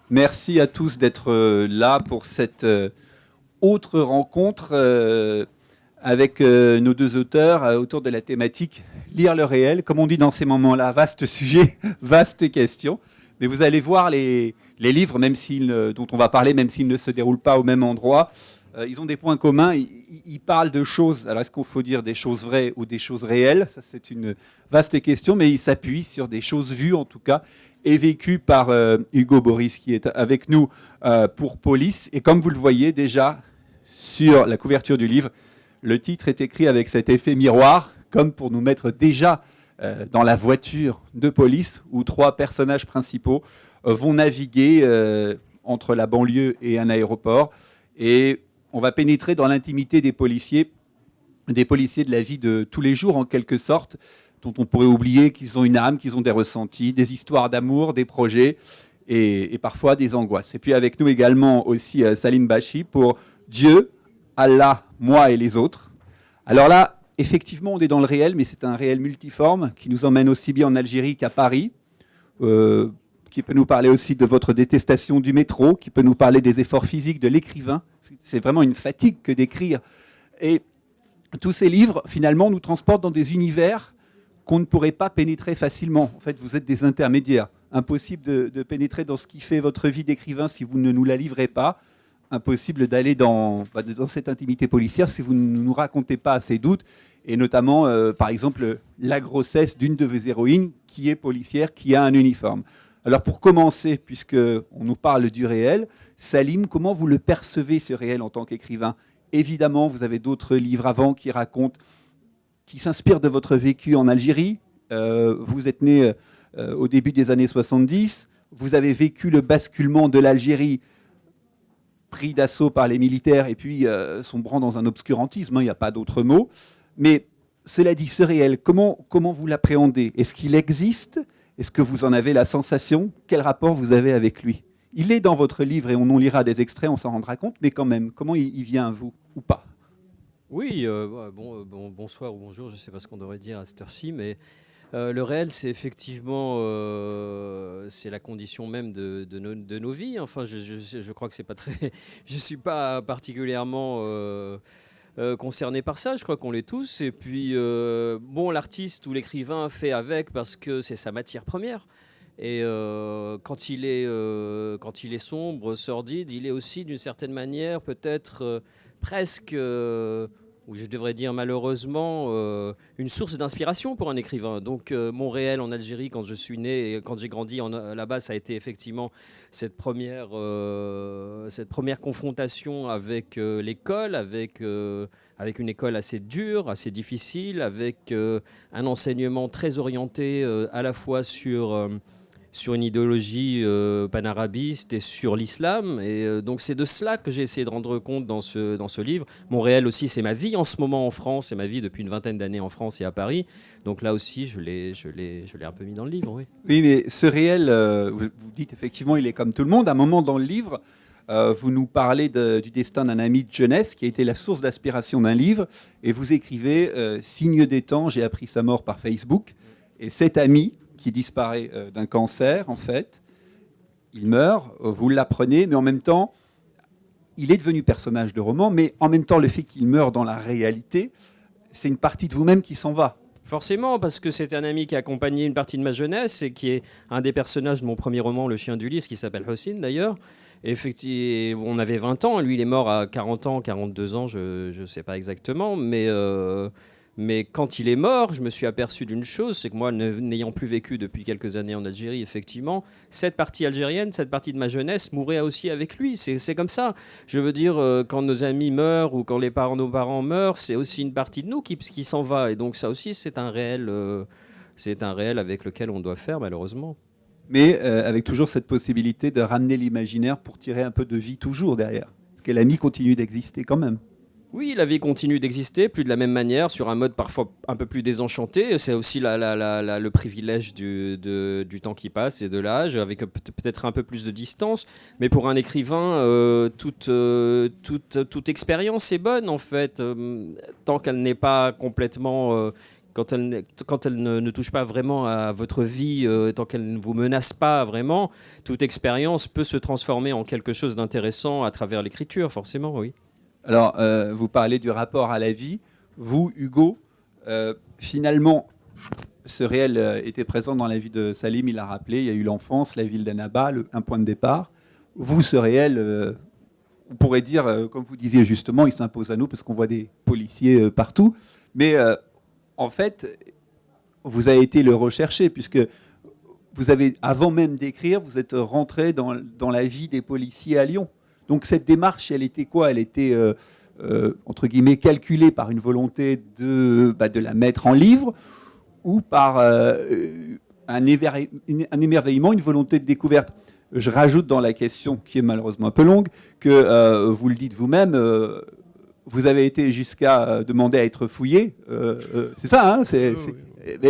Merci à tous d'être là pour cette autre rencontre avec nos deux auteurs autour de la thématique Lire le réel. Comme on dit dans ces moments-là, vaste sujet, vaste question. Mais vous allez voir les livres, dont on va parler, même s'ils ne se déroulent pas au même endroit, ils ont des points communs. Ils parlent de choses. Alors, est-ce qu'il faut dire des choses vraies ou des choses réelles? Ça, c'est une vaste question, mais ils s'appuient sur des choses vues, en tout cas, et vécues par Hugo Boris, qui est avec nous pour Police. Et comme vous le voyez déjà sur la couverture du livre, le titre est écrit avec cet effet miroir, comme pour nous mettre déjà dans la voiture de police, où trois personnages principaux vont naviguer entre la banlieue et un aéroport. Et on va pénétrer dans l'intimité des policiers de la vie de tous les jours, en quelque sorte, dont on pourrait oublier qu'ils ont une âme, qu'ils ont des ressentis, des histoires d'amour, des projets et parfois des angoisses. Et puis avec nous également aussi Salim Bachi pour Dieu, Allah, moi et les autres. Alors là, effectivement, on est dans le réel, mais c'est un réel multiforme qui nous emmène aussi bien en Algérie qu'à Paris, qui peut nous parler aussi de votre détestation du métro, qui peut nous parler des efforts physiques de l'écrivain. C'est vraiment une fatigue que d'écrire. Et tous ces livres, finalement, nous transportent dans des univers qu'on ne pourrait pas pénétrer facilement. En fait, vous êtes des intermédiaires. Impossible de pénétrer dans ce qui fait votre vie d'écrivain si vous ne nous la livrez pas. Impossible d'aller dans cette intimité policière si vous ne nous racontez pas ces doutes. Et notamment, par exemple, la grossesse d'une de vos héroïnes qui est policière, qui a un uniforme. Alors pour commencer, puisqu'on nous parle du réel, Salim, comment vous le percevez ce réel en tant qu'écrivain? Évidemment, vous avez d'autres livres avant qui racontent, qui s'inspirent de votre vécu en Algérie. Vous êtes né au début des années 70. Vous avez vécu le basculement de l'Algérie pris d'assaut par les militaires et puis sombrant dans un obscurantisme. Il n'y a pas d'autre mot. Mais cela dit, ce réel, comment vous l'appréhendez? Est-ce qu'il existe? Est-ce que vous en avez la sensation? Quel rapport vous avez avec lui? Il est dans votre livre et on en lira des extraits, on s'en rendra compte, mais quand même, comment il vient à vous ou pas? Oui, bonsoir ou bonjour, je ne sais pas ce qu'on devrait dire à cette heure-ci, mais le réel, c'est effectivement c'est la condition même de nos vies. Enfin, je crois que c'est pas très. Je suis pas particulièrement concerné par ça. Je crois qu'on l'est tous. Et puis, l'artiste ou l'écrivain fait avec parce que c'est sa matière première. Et quand il est sombre, sordide, il est aussi d'une certaine manière peut-être presque, ou je devrais dire malheureusement, une source d'inspiration pour un écrivain. Donc mon réel en Algérie, quand je suis né et quand j'ai grandi là-bas, ça a été effectivement cette première confrontation avec l'école, avec une école assez dure, assez difficile, avec un enseignement très orienté à la fois sur une idéologie panarabiste et sur l'islam. Et donc c'est de cela que j'ai essayé de rendre compte dans ce livre. Mon réel aussi, c'est ma vie en ce moment en France, c'est ma vie depuis une vingtaine d'années en France et à Paris. Donc là aussi, je l'ai un peu mis dans le livre, oui. Oui, mais ce réel, vous dites effectivement, il est comme tout le monde. À un moment dans le livre, vous nous parlez du destin d'un ami de jeunesse qui a été la source d'inspiration d'un livre. Et vous écrivez Signe des temps, j'ai appris sa mort par Facebook. Et cet ami qui disparaît d'un cancer, en fait, il meurt, vous l'apprenez, mais en même temps, il est devenu personnage de roman, mais en même temps, le fait qu'il meure dans la réalité, c'est une partie de vous-même qui s'en va. Forcément, parce que c'est un ami qui a accompagné une partie de ma jeunesse et qui est un des personnages de mon premier roman, Le Chien d'Ulysse, qui s'appelle Hossein d'ailleurs. Effectivement, on avait 20 ans, lui il est mort à 40 ans, 42 ans, je ne sais pas exactement, mais quand il est mort, je me suis aperçu d'une chose, c'est que moi, n'ayant plus vécu depuis quelques années en Algérie, effectivement, cette partie algérienne, cette partie de ma jeunesse mourrait aussi avec lui. C'est comme ça. Je veux dire, quand nos amis meurent ou quand nos parents meurent, c'est aussi une partie de nous qui s'en va. Et donc ça aussi, c'est un réel avec lequel on doit faire, malheureusement. Mais avec toujours cette possibilité de ramener l'imaginaire pour tirer un peu de vie toujours derrière. Parce que l'ami continue d'exister quand même. Oui, la vie continue d'exister, plus de la même manière, sur un mode parfois un peu plus désenchanté. C'est aussi le privilège du temps qui passe et de l'âge, avec peut-être un peu plus de distance. Mais pour un écrivain, toute expérience est bonne, en fait, tant qu'elle n'est pas complètement quand elle ne touche pas vraiment à votre vie, tant qu'elle ne vous menace pas vraiment, toute expérience peut se transformer en quelque chose d'intéressant à travers l'écriture, forcément, oui. Alors, vous parlez du rapport à la vie. Vous, Hugo, finalement, ce réel était présent dans la vie de Salim, il l'a rappelé, il y a eu l'enfance, la ville d'Annaba, un point de départ. Vous, ce réel, on pourrait dire, comme vous disiez justement, il s'impose à nous parce qu'on voit des policiers partout. Mais en fait, vous avez été le recherché, puisque vous avez, avant même d'écrire, vous êtes rentré dans la vie des policiers à Lyon. Donc cette démarche, elle était quoi? Elle était, entre guillemets, calculée par une volonté de la mettre en livre, ou par un émerveillement, une volonté de découverte. Je rajoute dans la question, qui est malheureusement un peu longue, que vous le dites vous-même, vous avez été jusqu'à demander à être fouillé. C'est ça, hein?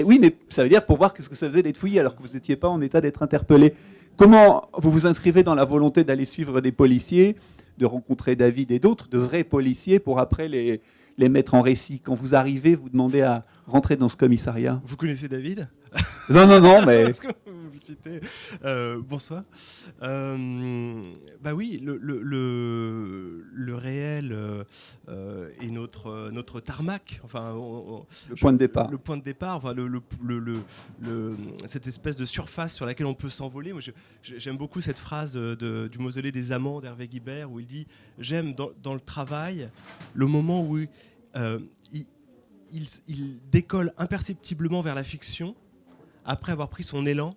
Oui, mais ça veut dire pour voir ce que ça faisait d'être fouillé alors que vous n'étiez pas en état d'être interpellé. Comment vous vous inscrivez dans la volonté d'aller suivre des policiers, de rencontrer David et d'autres, de vrais policiers, pour après les mettre en récit? Quand vous arrivez, vous demandez à rentrer dans ce commissariat. Vous connaissez David? Non, mais... Parce que vous me citez. Bonsoir. Bah oui, le réel est notre tarmac. Enfin, le point de départ. Le point de départ, enfin, cette espèce de surface sur laquelle on peut s'envoler. Moi, j'aime beaucoup cette phrase du mausolée des amants d'Hervé Guibert, où il dit « J'aime dans le travail le moment où il décolle imperceptiblement vers la fiction après avoir pris son élan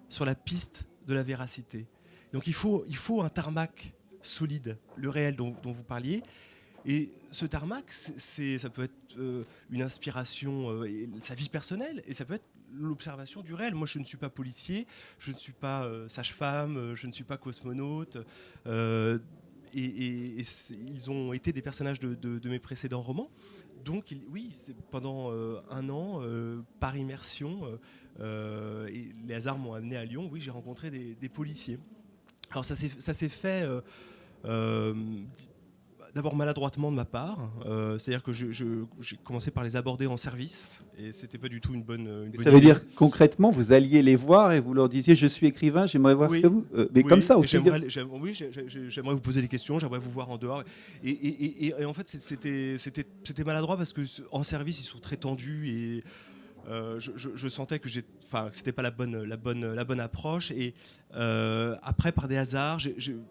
sur la piste de la véracité. » Donc il faut un tarmac solide, le réel dont vous parliez. Et ce tarmac, ça peut être une inspiration, sa vie personnelle, et ça peut être l'observation du réel. Moi, je ne suis pas policier, je ne suis pas sage-femme, je ne suis pas cosmonaute. Et ils ont été des personnages de mes précédents romans. Donc oui, pendant un an, par immersion, et les hasards m'ont amené à Lyon. Oui, j'ai rencontré des policiers. Alors ça s'est fait d'abord maladroitement de ma part. C'est-à-dire que j'ai commencé par les aborder en service, et c'était pas du tout une bonne ça veut dire concrètement, vous alliez les voir et vous leur disiez « Je suis écrivain, j'aimerais voir ce que vous... » Mais oui, comme ça aussi. J'aimerais vous poser des questions, j'aimerais vous voir en dehors. Et en fait, c'était maladroit parce que en service, ils sont très tendus, et je sentais que c'était pas la bonne approche. Et après, par des hasards,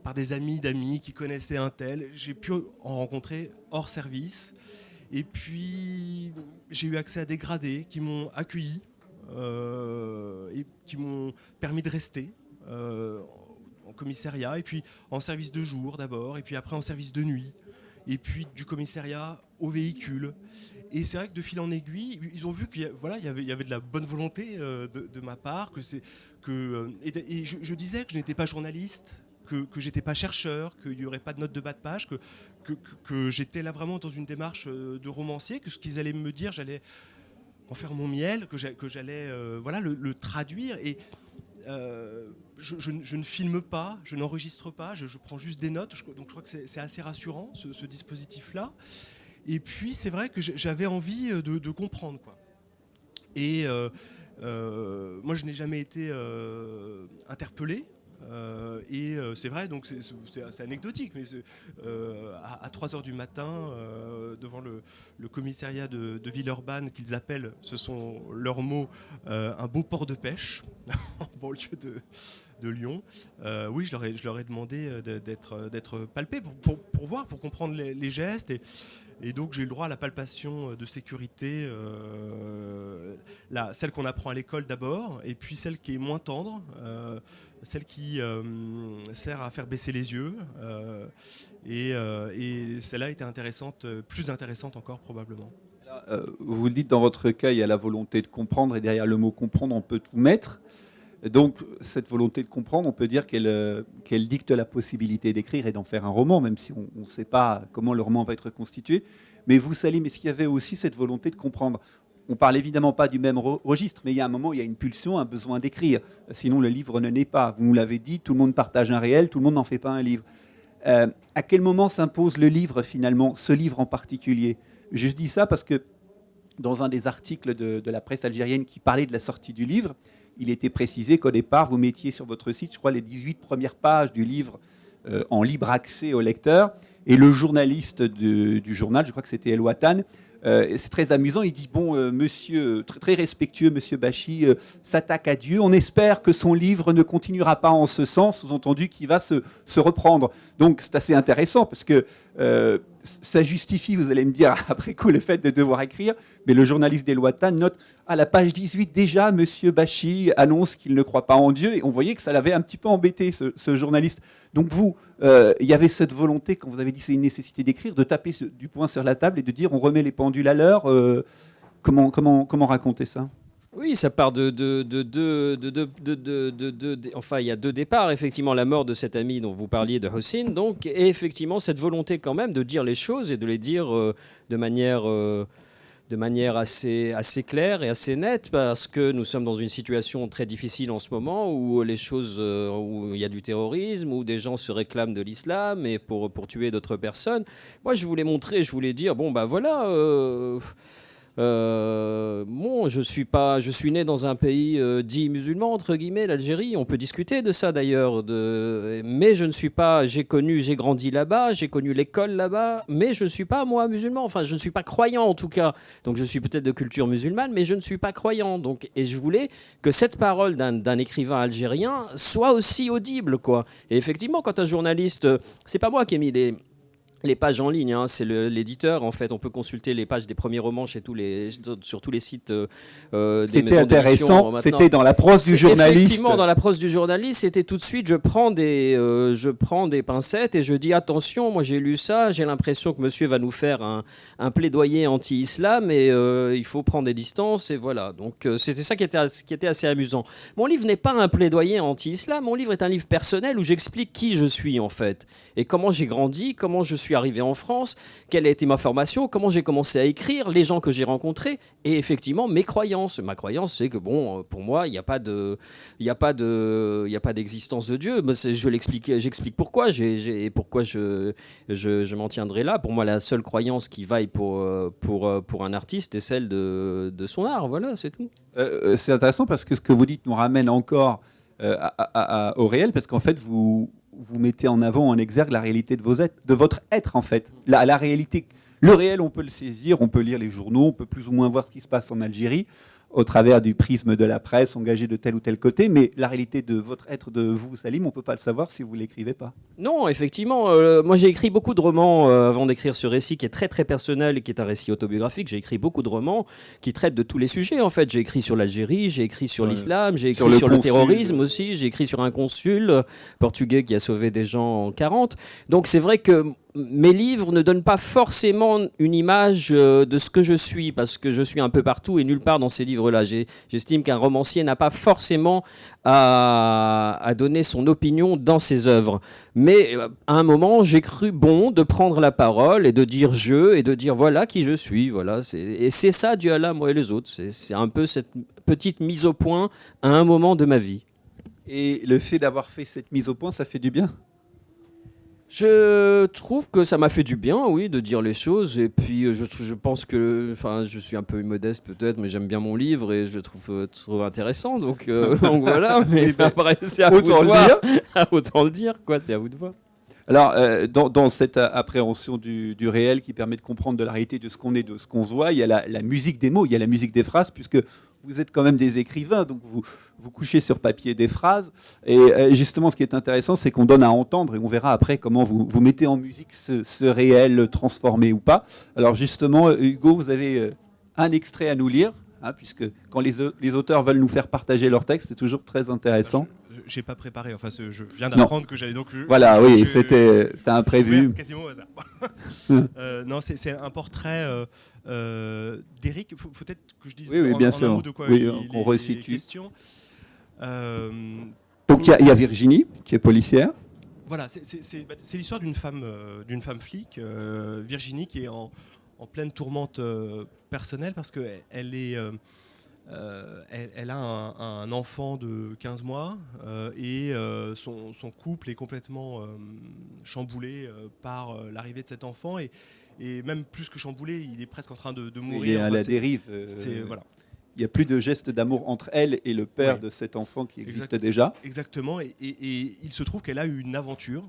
par des amis d'amis qui connaissaient un tel, j'ai pu en rencontrer hors service. Et puis j'ai eu accès à des gradés qui m'ont accueilli et qui m'ont permis de rester en commissariat, et puis en service de jour d'abord, et puis après en service de nuit, et puis du commissariat au véhicule. Et c'est vrai que de fil en aiguille, ils ont vu qu'il y avait de la bonne volonté de ma part, et je disais que je n'étais pas journaliste, que j'étais pas chercheur, qu'il n'y aurait pas de notes de bas de page, que j'étais là vraiment dans une démarche de romancier, que ce qu'ils allaient me dire, j'allais en faire mon miel, que j'allais le traduire. Et je ne filme pas, je n'enregistre pas, je prends juste des notes. Donc je crois que c'est assez rassurant, ce dispositif-là. Et puis c'est vrai que j'avais envie de comprendre, quoi. Et moi je n'ai jamais été interpellé. Et c'est vrai, donc c'est anecdotique, mais à 3h du matin, devant le commissariat de Villeurbanne, qu'ils appellent, ce sont leurs mots, un beau port de pêche, en banlieue de Lyon. Oui, je leur ai demandé d'être palpé pour voir, pour comprendre les gestes. Et donc j'ai eu le droit à la palpation de sécurité, celle qu'on apprend à l'école d'abord, et puis celle qui est moins tendre, celle qui sert à faire baisser les yeux. Et celle-là était plus intéressante encore probablement. Vous le dites, dans votre cas, il y a la volonté de comprendre, et derrière le mot comprendre, on peut tout mettre. Donc cette volonté de comprendre, on peut dire qu'elle dicte la possibilité d'écrire et d'en faire un roman, même si on ne sait pas comment le roman va être constitué. Mais vous, Salim, est-ce qu'il y avait aussi cette volonté de comprendre? On parle évidemment pas du même registre, mais il y a un moment, il y a une pulsion, un besoin d'écrire. Sinon, le livre ne naît pas. Vous nous l'avez dit, tout le monde partage un réel, tout le monde n'en fait pas un livre. À quel moment s'impose le livre, finalement, ce livre en particulier? Je dis ça parce que dans un des articles de la presse algérienne qui parlait de la sortie du livre, il était précisé qu'au départ, vous mettiez sur votre site, je crois, les 18 premières pages du livre en libre accès au lecteur. Et le journaliste du journal, je crois que c'était El Watan, c'est très amusant, il dit, bon, monsieur, très, très respectueux, monsieur Bachy, s'attaque à Dieu, on espère que son livre ne continuera pas en ce sens, sous-entendu qu'il va se reprendre. Donc c'est assez intéressant, parce que ça justifie, vous allez me dire, après coup, le fait de devoir écrire, mais le journaliste d'El Watan note, à la page 18, déjà, monsieur Bachy annonce qu'il ne croit pas en Dieu, et on voyait que ça l'avait un petit peu embêté, ce journaliste. Donc vous, il y avait cette volonté, quand vous avez dit c'est une nécessité d'écrire, de taper du poing sur la table et de dire on remet les pendules à l'heure. Comment raconter ça ? Oui, ça part enfin, il y a deux départs. Effectivement, la mort de cet ami dont vous parliez, de Hossein, donc, et effectivement, cette volonté quand même de dire les choses et de les dire de manière assez claire et assez nette, parce que nous sommes dans une situation très difficile en ce moment où les choses, où il y a du terrorisme, où des gens se réclament de l'islam et pour tuer d'autres personnes. Moi, je voulais dire, bon, bah voilà. Bon, je suis né dans un pays dit musulman entre guillemets, l'Algérie. On peut discuter de ça d'ailleurs, mais je ne suis pas. J'ai grandi là-bas, j'ai connu l'école là-bas, mais je ne suis pas moi musulman. Enfin, je ne suis pas croyant en tout cas. Donc, je suis peut-être de culture musulmane, mais je ne suis pas croyant. Donc, et je voulais que cette parole d'un écrivain algérien soit aussi audible, quoi. Et effectivement, quand un journaliste, c'est pas moi qui ai mis les pages en ligne, hein, c'est l'éditeur. En fait, on peut consulter les pages des premiers romans sur tous les sites des Ce qui était maisons d'édition, intéressant, c'était dans la prose du journaliste. Effectivement, dans la prose du journaliste, c'était tout de suite, je prends des pincettes et je dis attention, moi j'ai lu ça, j'ai l'impression que monsieur va nous faire un plaidoyer anti-islam et il faut prendre des distances et voilà. Donc c'était ça qui était assez amusant. Mon livre n'est pas un plaidoyer anti-islam, mon livre est un livre personnel où j'explique qui je suis en fait et comment j'ai grandi, comment je suis arrivé en France, quelle a été ma formation, comment j'ai commencé à écrire, les gens que j'ai rencontrés et effectivement mes croyances. Ma croyance, c'est que bon, pour moi, il n'y a pas d'existence de Dieu. J'explique pourquoi et pourquoi je m'en tiendrai là. Pour moi, la seule croyance qui vaille pour un artiste est celle de son art. Voilà, c'est tout. C'est intéressant parce que ce que vous dites nous ramène encore au réel, parce qu'en fait, vous mettez en avant, en exergue la réalité de votre être, en fait. La réalité, le réel, on peut le saisir, on peut lire les journaux, on peut plus ou moins voir ce qui se passe en Algérie au travers du prisme de la presse engagée de tel ou tel côté, mais la réalité de votre être, de vous, Salim, on ne peut pas le savoir si vous ne l'écrivez pas. Non, effectivement. Moi, j'ai écrit beaucoup de romans avant d'écrire ce récit qui est très, très personnel et qui est un récit autobiographique. J'ai écrit beaucoup de romans qui traitent de tous les sujets, en fait. J'ai écrit sur l'Algérie, j'ai écrit sur l'islam, j'ai écrit sur le terrorisme aussi, j'ai écrit sur un consul portugais qui a sauvé des gens en 40. Donc, c'est vrai que mes livres ne donnent pas forcément une image de ce que je suis, parce que je suis un peu partout et nulle part dans ces livres-là. J'estime qu'un romancier n'a pas forcément à donner son opinion dans ses œuvres. Mais à un moment, j'ai cru bon de prendre la parole et de dire je et de dire voilà qui je suis. Voilà, et c'est ça, Dieu Allah, moi et les autres. C'est un peu cette petite mise au point à un moment de ma vie. Et le fait d'avoir fait cette mise au point, ça fait du bien ? Je trouve que ça m'a fait du bien, oui, de dire les choses. Et puis, je pense que, enfin, je suis un peu modeste peut-être, mais j'aime bien mon livre et je trouve intéressant. Donc, donc voilà. Mais après, c'est à vous de voir. Autant le dire, quoi. C'est à vous de voir. Alors, dans cette appréhension du réel qui permet de comprendre de la réalité de ce qu'on est, de ce qu'on se voit, il y a la musique des mots, il y a la musique des phrases, puisque vous êtes quand même des écrivains, donc vous couchez sur papier des phrases. Et justement, ce qui est intéressant, c'est qu'on donne à entendre, et on verra après comment vous mettez en musique ce réel transformé ou pas. Alors justement, Hugo, vous avez un extrait à nous lire, hein, puisque quand les auteurs veulent nous faire partager leur texte, c'est toujours très intéressant. J'ai pas préparé, enfin je viens d'apprendre que j'allais donc... Voilà, oui, c'était imprévu. Quasiment au hasard. Non, c'est un portrait d'Éric. Peut-être que je dise bien en sûr. un mot de quoi on resitue. Les questions. Donc il y a Virginie, qui est policière. Voilà, c'est l'histoire d'une femme flic, Virginie, qui est en pleine tourmente personnelle parce qu'elle est... elle a un enfant de 15 mois et son couple est complètement chamboulé par l'arrivée de cet enfant et et même plus que chamboulé, il est presque en train de mourir. Il est à Enfin, la dérive. voilà. Il n'y a plus de geste d'amour entre elle et le père Ouais. de cet enfant qui existe déjà. Exactement, et il se trouve qu'elle a eu une aventure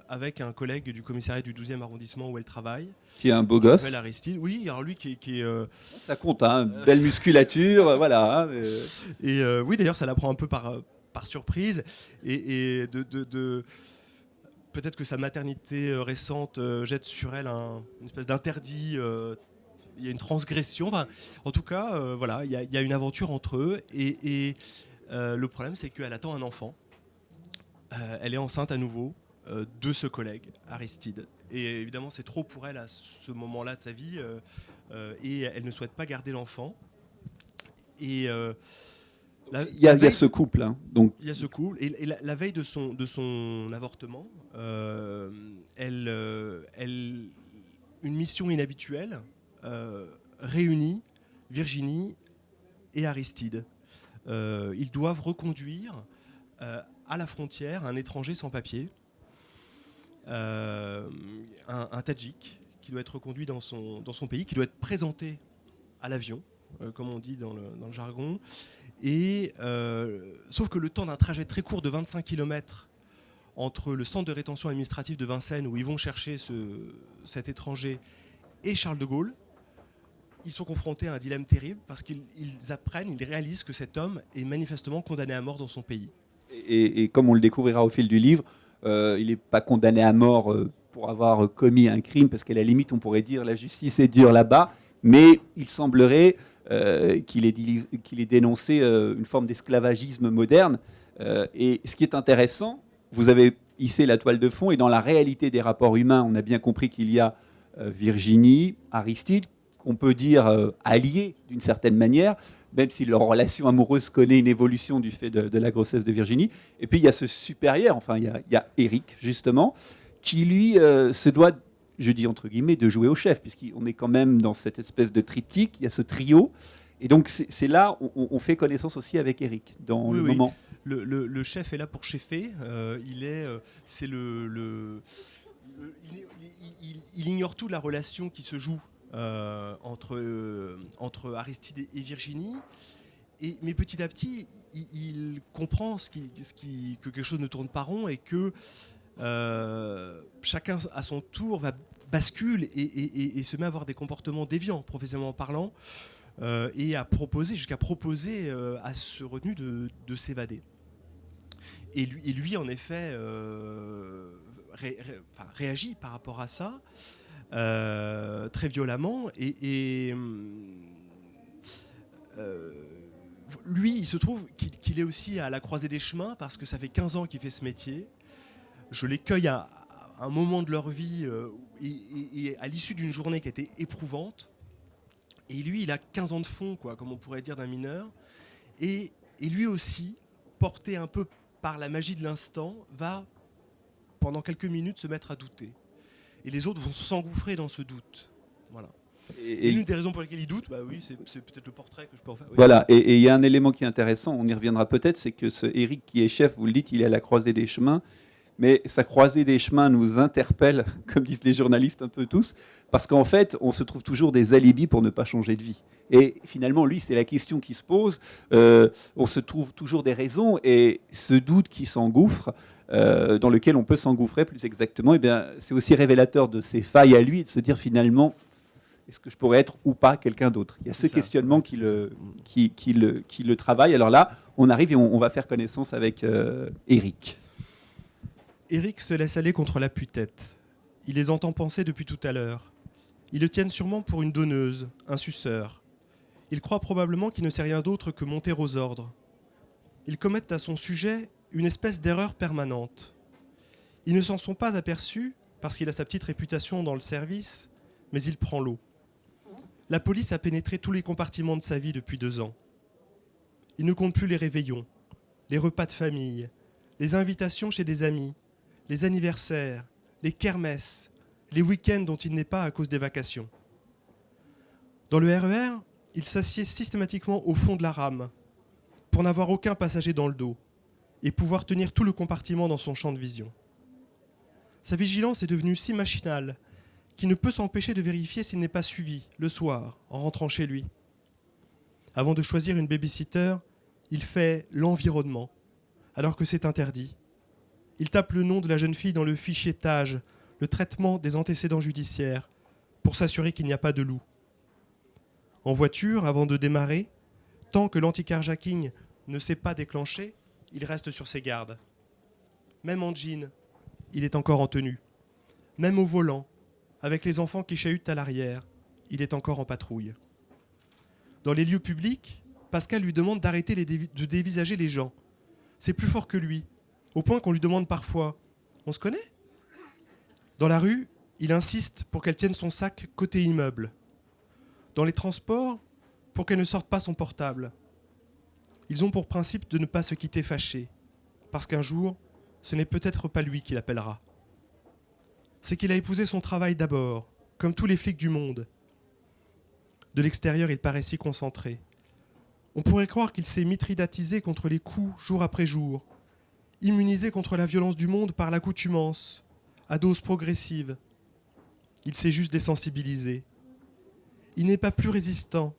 avec un collègue du commissariat du 12e arrondissement où elle travaille. Qui est un beau Qui gosse. s'appelle Aristide. Oui, alors lui qui est Ça compte, hein, belle musculature, voilà. et oui, d'ailleurs, ça la prend un peu par surprise, et peut-être que sa maternité récente jette sur elle une espèce d'interdit. Il y a une transgression. Enfin, en tout cas, voilà, il y a une aventure entre eux, et le problème, c'est qu'elle attend un enfant. Elle est enceinte à nouveau de ce collègue, Aristide. Et évidemment, c'est trop pour elle à ce moment-là de sa vie, et elle ne souhaite pas garder l'enfant. Et Il y a ce couple. Hein, donc. Il y a ce couple. Et la veille de son avortement, une mission inhabituelle réunit Virginie et Aristide. Ils doivent reconduire à la frontière un étranger sans papier, un Tadjik, qui doit être reconduit dans son pays, qui doit être présenté à l'avion, comme on dit dans le jargon. Et sauf que le temps d'un trajet très court de 25 km entre le centre de rétention administrative de Vincennes, où ils vont chercher cet étranger, et Charles de Gaulle, ils sont confrontés à un dilemme terrible, parce qu'ils réalisent que cet homme est manifestement condamné à mort dans son pays. Et comme on le découvrira au fil du livre, il n'est pas condamné à mort pour avoir commis un crime, parce qu'à la limite, on pourrait dire la justice est dure là-bas, mais il semblerait qu'il ait dénoncé une forme d'esclavagisme moderne. Et ce qui est intéressant, vous avez hissé la toile de fond, et dans la réalité des rapports humains, on a bien compris qu'il y a Virginie, Aristide, qu'on peut dire alliés d'une certaine manière, même si leur relation amoureuse connaît une évolution du fait de la grossesse de Virginie. Et puis il y a ce supérieur, enfin il y a Eric, justement, qui lui se doit, je dis entre guillemets, de jouer au chef, puisqu'on est quand même dans cette espèce de triptyque, il y a ce trio. Et donc c'est là où on fait connaissance aussi avec Eric, dans le moment. Le chef est là pour chefer. Il ignore tout de la relation qui se joue entre Aristide et Virginie. Mais petit à petit, il comprend que quelque chose ne tourne pas rond, et que chacun à son tour bascule et se met à avoir des comportements déviants, professionnellement parlant, et jusqu'à proposer à ce retenu de s'évader. Et lui, en effet, réagit par rapport à ça très violemment. Lui, il se trouve qu'il est aussi à la croisée des chemins, parce que ça fait 15 ans qu'il fait ce métier. Je les cueille à un moment de leur vie et à l'issue d'une journée qui a été éprouvante. Et lui, il a 15 ans de fond, quoi, comme on pourrait dire d'un mineur. Et lui aussi, porté un peu par la magie de l'instant, va, pendant quelques minutes, se mettre à douter. Et les autres vont s'engouffrer dans ce doute. Voilà. Et l'une des raisons pour lesquelles il doute, bah oui, c'est peut-être le portrait que je peux en faire. Oui. Voilà, et il y a un élément qui est intéressant, on y reviendra peut-être, c'est que ce Eric qui est chef, vous le dites, il est à la croisée des chemins, mais sa croisée des chemins nous interpelle, comme disent les journalistes un peu tous, parce qu'en fait, on se trouve toujours des alibis pour ne pas changer de vie. Et finalement, lui, c'est la question qui se pose. On se trouve toujours des raisons, et ce doute qui s'engouffre, dans lequel on peut s'engouffrer plus exactement, eh bien, c'est aussi révélateur de ses failles à lui, et de se dire finalement, est-ce que je pourrais être ou pas quelqu'un d'autre? Il y a ce questionnement qui le travaille. Alors là, on arrive et on va faire connaissance avec Eric. Eric se laisse aller contre la tue-tête. Il les entend penser depuis tout à l'heure. Ils le tiennent sûrement pour une donneuse, un suceur. Il croit probablement qu'il ne sait rien d'autre que monter aux ordres. Ils commettent à son sujet une espèce d'erreur permanente. Ils ne s'en sont pas aperçus parce qu'il a sa petite réputation dans le service, mais il prend l'eau. La police a pénétré tous les compartiments de sa vie depuis 2 ans. Il ne compte plus les réveillons, les repas de famille, les invitations chez des amis, les anniversaires, les kermesses, les week-ends dont il n'est pas à cause des vacations. Dans le RER, il s'assied systématiquement au fond de la rame pour n'avoir aucun passager dans le dos et pouvoir tenir tout le compartiment dans son champ de vision. Sa vigilance est devenue si machinale qui ne peut s'empêcher de vérifier s'il n'est pas suivi, le soir, en rentrant chez lui. Avant de choisir une babysitter, il fait l'environnement, alors que c'est interdit. Il tape le nom de la jeune fille dans le fichier TAGE, le traitement des antécédents judiciaires, pour s'assurer qu'il n'y a pas de loup. En voiture, avant de démarrer, tant que l'anti-carjacking ne s'est pas déclenché, il reste sur ses gardes. Même en jean, il est encore en tenue. Même au volant, avec les enfants qui chahutent à l'arrière, il est encore en patrouille. Dans les lieux publics, Pascal lui demande d'arrêter de dévisager les gens. C'est plus fort que lui, au point qu'on lui demande parfois « On se connaît ?» Dans la rue, il insiste pour qu'elle tienne son sac côté immeuble. Dans les transports, pour qu'elle ne sorte pas son portable. Ils ont pour principe de ne pas se quitter fâchés, parce qu'un jour, ce n'est peut-être pas lui qui l'appellera. C'est qu'il a épousé son travail d'abord, comme tous les flics du monde. De l'extérieur, il paraît si concentré. On pourrait croire qu'il s'est mitridatisé contre les coups jour après jour, immunisé contre la violence du monde par l'accoutumance, à dose progressive. Il s'est juste désensibilisé. Il n'est pas plus résistant,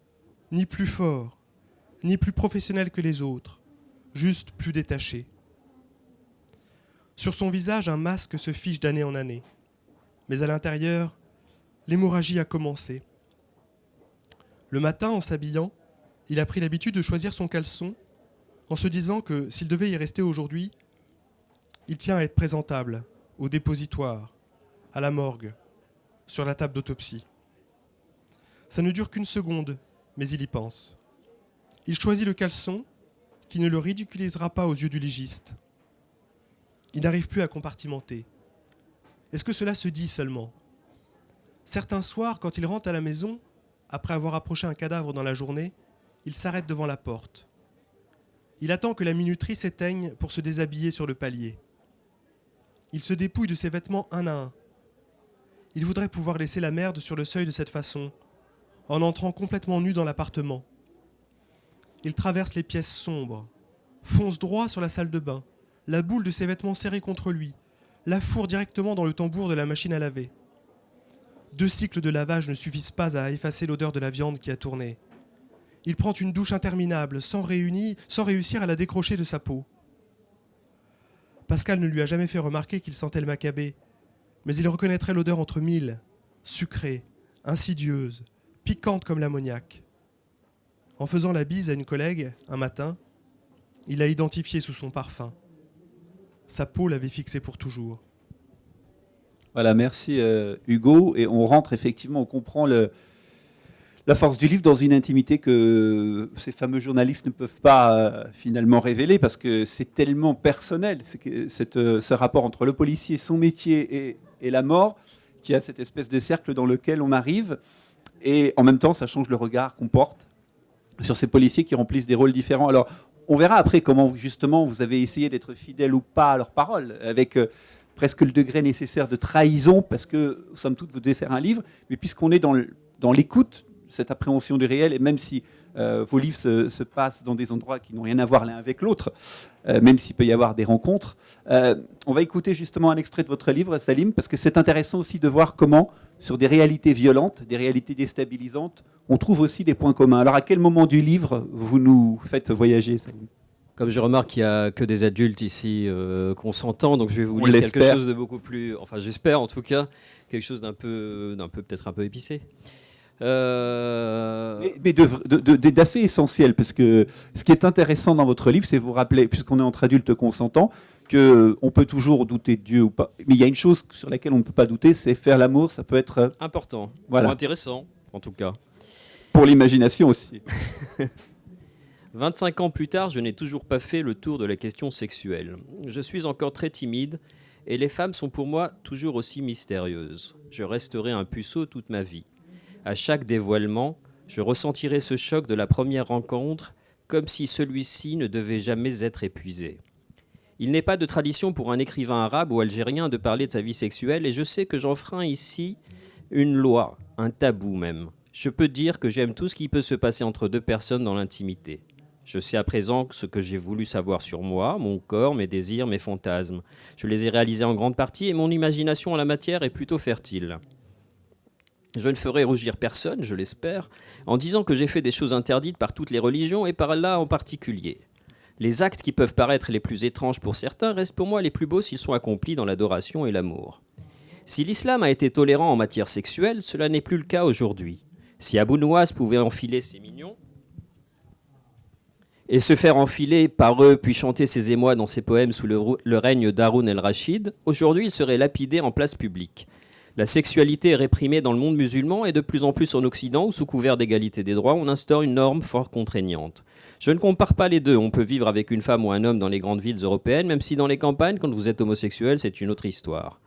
ni plus fort, ni plus professionnel que les autres, juste plus détaché. Sur son visage, un masque se fiche d'année en année. Mais à l'intérieur, l'hémorragie a commencé. Le matin, en s'habillant, il a pris l'habitude de choisir son caleçon en se disant que s'il devait y rester aujourd'hui, il tient à être présentable au dépositoire, à la morgue, sur la table d'autopsie. Ça ne dure qu'une seconde, mais il y pense. Il choisit le caleçon qui ne le ridiculisera pas aux yeux du légiste. Il n'arrive plus à compartimenter. Est-ce que cela se dit seulement ? Certains soirs, quand il rentre à la maison, après avoir approché un cadavre dans la journée, il s'arrête devant la porte. Il attend que la minuterie s'éteigne pour se déshabiller sur le palier. Il se dépouille de ses vêtements un à un. Il voudrait pouvoir laisser la merde sur le seuil de cette façon, en entrant complètement nu dans l'appartement. Il traverse les pièces sombres, fonce droit sur la salle de bain, la boule de ses vêtements serrés contre lui, la fourre directement dans le tambour de la machine à laver. 2 cycles de lavage ne suffisent pas à effacer l'odeur de la viande qui a tourné. Il prend une douche interminable, sans réussir à la décrocher de sa peau. Pascal ne lui a jamais fait remarquer qu'il sentait le macabé, mais il reconnaîtrait l'odeur entre mille, sucrée, insidieuse, piquante comme l'ammoniac. En faisant la bise à une collègue, un matin, il l'a identifié sous son parfum. Sa peau l'avait fixé pour toujours. Voilà, merci Hugo. Et on rentre effectivement, on comprend la force du livre dans une intimité que ces fameux journalistes ne peuvent pas finalement révéler parce que c'est tellement personnel, ce rapport entre le policier, son métier et la mort, qu'il y a cette espèce de cercle dans lequel on arrive. Et en même temps, ça change le regard qu'on porte sur ces policiers qui remplissent des rôles différents. Alors, on verra après comment, justement, vous avez essayé d'être fidèle ou pas à leurs paroles, avec presque le degré nécessaire de trahison, parce que, somme toute, vous devez faire un livre, mais puisqu'on est dans l'écoute, cette appréhension du réel, et même si vos livres se passent dans des endroits qui n'ont rien à voir l'un avec l'autre, même s'il peut y avoir des rencontres, on va écouter justement un extrait de votre livre, Salim, parce que c'est intéressant aussi de voir comment, sur des réalités violentes, des réalités déstabilisantes, on trouve aussi des points communs. Alors, à quel moment du livre vous nous faites voyager, Salim ? Comme je remarque qu'il n'y a que des adultes ici consentants, donc je vais vous lire quelque chose de beaucoup plus... Enfin, j'espère en tout cas, quelque chose d'un peu peut-être un peu épicé. Mais d'assez essentiel, parce que ce qui est intéressant dans votre livre, c'est vous rappeler, puisqu'on est entre adultes consentants, qu'on peut toujours douter de Dieu ou pas. Mais il y a une chose sur laquelle on ne peut pas douter, c'est faire l'amour, ça peut être... important, voilà. Ou intéressant, en tout cas. Pour l'imagination aussi. 25 ans plus tard, je n'ai toujours pas fait le tour de la question sexuelle. Je suis encore très timide et les femmes sont pour moi toujours aussi mystérieuses. Je resterai un puceau toute ma vie. À chaque dévoilement, je ressentirai ce choc de la première rencontre comme si celui-ci ne devait jamais être épuisé. Il n'est pas de tradition pour un écrivain arabe ou algérien de parler de sa vie sexuelle et je sais que j'enfreins ici une loi, un tabou même. Je peux dire que j'aime tout ce qui peut se passer entre 2 personnes dans l'intimité. Je sais à présent ce que j'ai voulu savoir sur moi, mon corps, mes désirs, mes fantasmes. Je les ai réalisés en grande partie et mon imagination en la matière est plutôt fertile. Je ne ferai rougir personne, je l'espère, en disant que j'ai fait des choses interdites par toutes les religions et par Allah en particulier. Les actes qui peuvent paraître les plus étranges pour certains restent pour moi les plus beaux s'ils sont accomplis dans l'adoration et l'amour. Si l'islam a été tolérant en matière sexuelle, cela n'est plus le cas aujourd'hui. Si Abu Nuwas pouvait enfiler ses mignons et se faire enfiler par eux, puis chanter ses émois dans ses poèmes sous le règne d'Haroun el-Rachid, aujourd'hui il serait lapidé en place publique. La sexualité est réprimée dans le monde musulman et de plus en plus en Occident où, sous couvert d'égalité des droits, on instaure une norme fort contraignante. Je ne compare pas les deux, on peut vivre avec une femme ou un homme dans les grandes villes européennes, même si dans les campagnes, quand vous êtes homosexuel, c'est une autre histoire.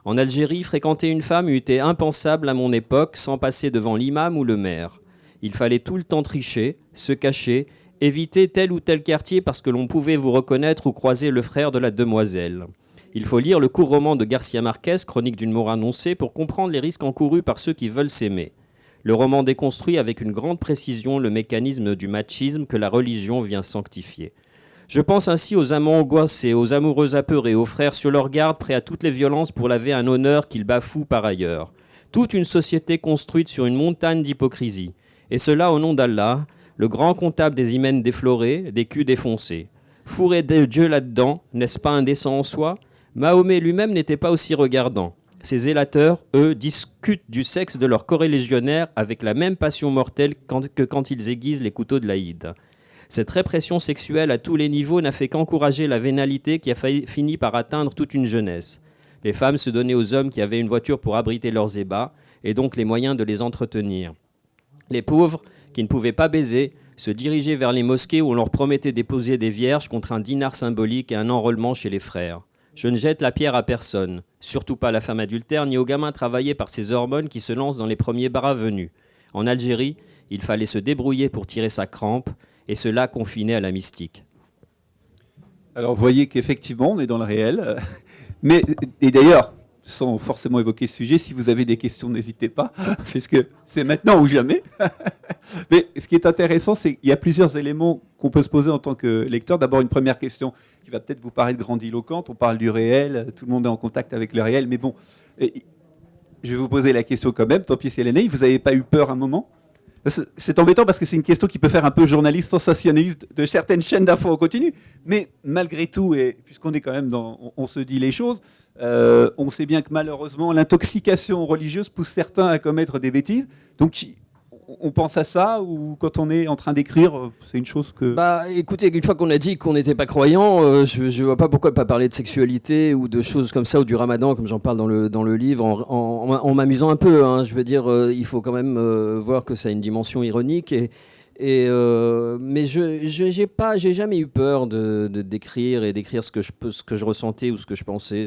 En Algérie, fréquenter une femme eût été impensable à mon époque sans passer devant l'imam ou le maire. Il fallait tout le temps tricher, se cacher, éviter tel ou tel quartier parce que l'on pouvait vous reconnaître ou croiser le frère de la demoiselle. Il faut lire le court roman de Garcia Marquez, Chronique d'une mort annoncée, pour comprendre les risques encourus par ceux qui veulent s'aimer. Le roman déconstruit avec une grande précision le mécanisme du machisme que la religion vient sanctifier. Je pense ainsi aux amants angoissés, aux amoureux apeurés, aux frères sur leur garde, prêts à toutes les violences pour laver un honneur qu'ils bafouent par ailleurs. Toute une société construite sur une montagne d'hypocrisie. Et cela au nom d'Allah, le grand comptable des hymens déflorés, des culs défoncés. Fourrer Dieu là-dedans, n'est-ce pas indécent en soi ? Mahomet lui-même n'était pas aussi regardant. Ces zélateurs, eux, discutent du sexe de leurs corélégionnaires avec la même passion mortelle que quand ils aiguisent les couteaux de l'Aïd. Cette répression sexuelle à tous les niveaux n'a fait qu'encourager la vénalité qui a fini par atteindre toute une jeunesse. Les femmes se donnaient aux hommes qui avaient une voiture pour abriter leurs ébats et donc les moyens de les entretenir. Les pauvres, qui ne pouvaient pas baiser, se dirigeaient vers les mosquées où on leur promettait d'épouser des vierges contre un dinar symbolique et un enrôlement chez les frères. Je ne jette la pierre à personne, surtout pas à la femme adultère ni aux gamins travaillés par ces hormones qui se lancent dans les premiers bras venus. En Algérie, il fallait se débrouiller pour tirer sa crampe, et cela confiné à la mystique. Alors vous voyez qu'effectivement, on est dans le réel. Et d'ailleurs, sans forcément évoquer ce sujet, si vous avez des questions, n'hésitez pas, puisque c'est maintenant ou jamais. Mais ce qui est intéressant, c'est qu'il y a plusieurs éléments qu'on peut se poser en tant que lecteur. D'abord, une première question qui va peut-être vous paraître grandiloquente. On parle du réel, tout le monde est en contact avec le réel. Mais bon, je vais vous poser la question quand même. Tant pis si elle est naïve. Vous n'avez pas eu peur un moment ? C'est embêtant parce que c'est une question qui peut faire un peu journaliste sensationnaliste de certaines chaînes d'infos en continu. Mais malgré tout, et puisqu'on est quand même on se dit les choses, on sait bien que malheureusement, l'intoxication religieuse pousse certains à commettre des bêtises. Donc, on pense à ça ou quand on est en train d'écrire, c'est une chose que... Écoutez, une fois qu'on a dit qu'on n'était pas croyant, je ne vois pas pourquoi pas parler de sexualité ou de choses comme ça ou du ramadan, comme j'en parle dans le livre, en m'amusant un peu. Hein. Je veux dire, il faut quand même voir que ça a une dimension ironique mais j'ai jamais eu peur d'écrire et d'écrire ce que je ressentais ou ce que je pensais.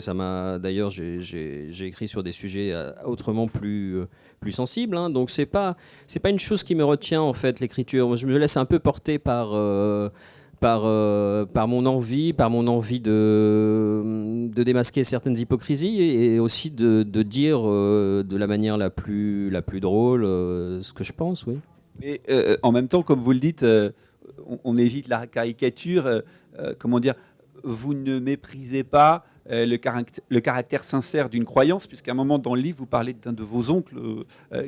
D'ailleurs, j'ai écrit sur des sujets autrement plus sensibles. Hein. Donc c'est pas une chose qui me retient en fait l'écriture. Je me laisse un peu porter par mon envie de démasquer certaines hypocrisies et aussi de dire de la manière la plus drôle ce que je pense, oui. Mais en même temps, comme vous le dites, on évite la caricature. Comment dire ? Vous ne méprisez pas le caractère sincère d'une croyance, puisqu'à un moment dans le livre, vous parlez d'un de vos oncles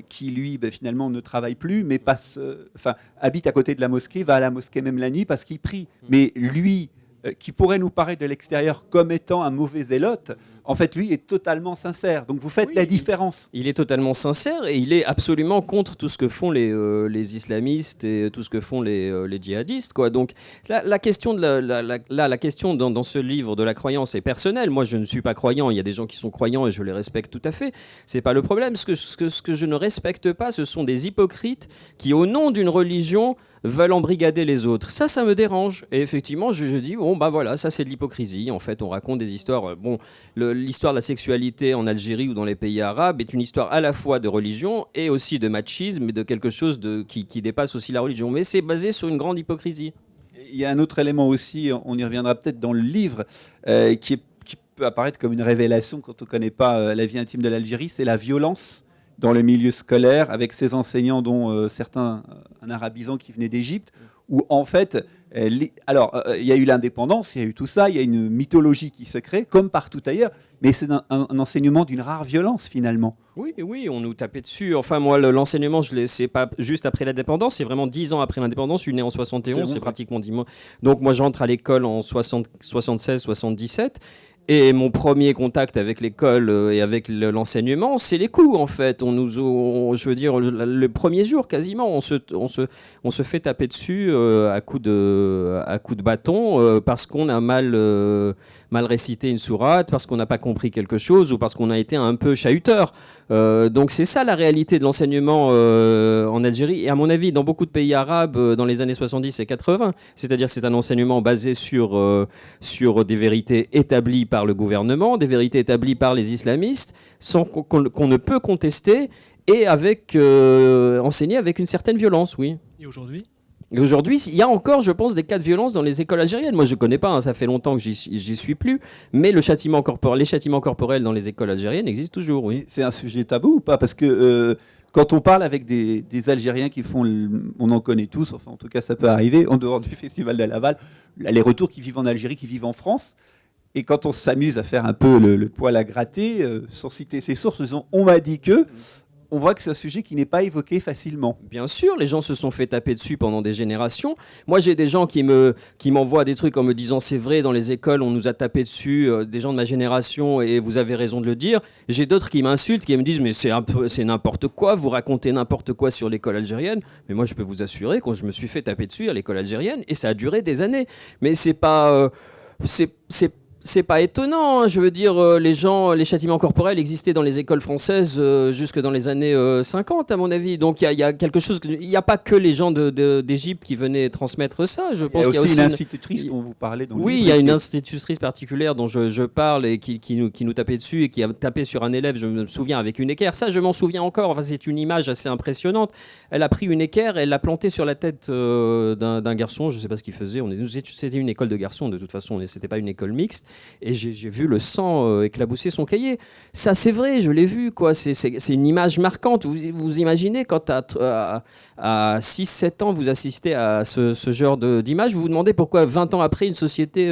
qui, lui, finalement, ne travaille plus, mais habite à côté de la mosquée, va à la mosquée même la nuit parce qu'il prie. Mais lui, qui pourrait nous paraître de l'extérieur comme étant un mauvais zélote, en fait, lui est totalement sincère. Donc, vous faites la différence. Il est totalement sincère et il est absolument contre tout ce que font les islamistes et tout ce que font les djihadistes, quoi. Donc, la question la question dans ce livre de la croyance est personnelle. Moi, je ne suis pas croyant. Il y a des gens qui sont croyants et je les respecte tout à fait. C'est pas le problème. Ce que je ne respecte pas, ce sont des hypocrites qui, au nom d'une religion, veulent embrigader les autres. Ça me dérange. Et effectivement, je dis, voilà, ça c'est de l'hypocrisie. En fait, on raconte des histoires. L'histoire de la sexualité en Algérie ou dans les pays arabes est une histoire à la fois de religion et aussi de machisme et de quelque chose qui dépasse aussi la religion. Mais c'est basé sur une grande hypocrisie. Il y a un autre élément aussi, on y reviendra peut-être dans le livre, qui peut apparaître comme une révélation quand on ne connaît pas la vie intime de l'Algérie, c'est la violence dans le milieu scolaire, avec ces enseignants dont certains, un arabisant qui venait d'Égypte, où en fait Alors, il y a eu l'indépendance, il y a eu tout ça, il y a une mythologie qui se crée, comme partout ailleurs, mais c'est un enseignement d'une rare violence, finalement. Oui, oui, on nous tapait dessus. Enfin, moi, l'enseignement, c'est pas juste après l'indépendance, c'est vraiment 10 ans après l'indépendance. Je suis né en 71, c'est pratiquement 10 mois. Donc, moi, j'entre à l'école en 76, 77. Et mon premier contact avec l'école et avec l'enseignement, c'est les coups, en fait. Je veux dire, le premier jour, quasiment, on se fait taper dessus à coups de bâton parce qu'on a mal récité une sourate, parce qu'on n'a pas compris quelque chose ou parce qu'on a été un peu chahuteur. Donc c'est ça la réalité de l'enseignement en Algérie et à mon avis dans beaucoup de pays arabes dans les années 70 et 80. C'est-à-dire c'est un enseignement basé sur des vérités établies par le gouvernement, des vérités établies par les islamistes, sans qu'on ne peut contester et enseigné avec une certaine violence, oui. Et aujourd'hui ? Et aujourd'hui, il y a encore, je pense, des cas de violence dans les écoles algériennes. Moi, je ne connais pas, hein, ça fait longtemps que j'y suis plus, mais les châtiments corporels dans les écoles algériennes existent toujours, oui. C'est un sujet tabou ou pas? Parce que quand on parle avec des Algériens qui font, on en connaît tous, enfin en tout cas ça peut arriver, en dehors du festival de Laval, les retours qui vivent en Algérie, qui vivent en France, et quand on s'amuse à faire un peu le poil à gratter, sans citer ses sources, on m'a dit que... On voit que c'est un sujet qui n'est pas évoqué facilement. Bien sûr, les gens se sont fait taper dessus pendant des générations. Moi, j'ai des gens qui m'envoient des trucs en me disant c'est vrai, dans les écoles, on nous a tapé dessus, des gens de ma génération, et vous avez raison de le dire. J'ai d'autres qui m'insultent, qui me disent mais c'est n'importe quoi, vous racontez n'importe quoi sur l'école algérienne. Mais moi, je peux vous assurer que je me suis fait taper dessus à l'école algérienne, et ça a duré des années. Mais c'est pas... c'est pas étonnant, hein. Je veux dire, les châtiments corporels existaient dans les écoles françaises jusque dans les années 50, à mon avis. Donc il y a quelque chose, il n'y a pas que les gens d'Égypte qui venaient transmettre ça. Je pense il y a aussi une une institutrice dont vous parlez dans le livre. Oui, il y a une institutrice particulière dont je parle et qui nous tapait dessus et qui a tapé sur un élève, je me souviens, avec une équerre. Ça, je m'en souviens encore. Enfin, c'est une image assez impressionnante. Elle a pris une équerre et elle l'a plantée sur la tête d'un garçon. Je ne sais pas ce qu'il faisait. C'était une école de garçons, de toute façon. C'était pas une école mixte. Et j'ai vu le sang éclabousser son cahier. Ça, c'est vrai, je l'ai vu, quoi. C'est une image marquante. Vous imaginez, quand à 6-7 ans, vous assistez à ce genre d'image, vous vous demandez pourquoi 20 ans après, une société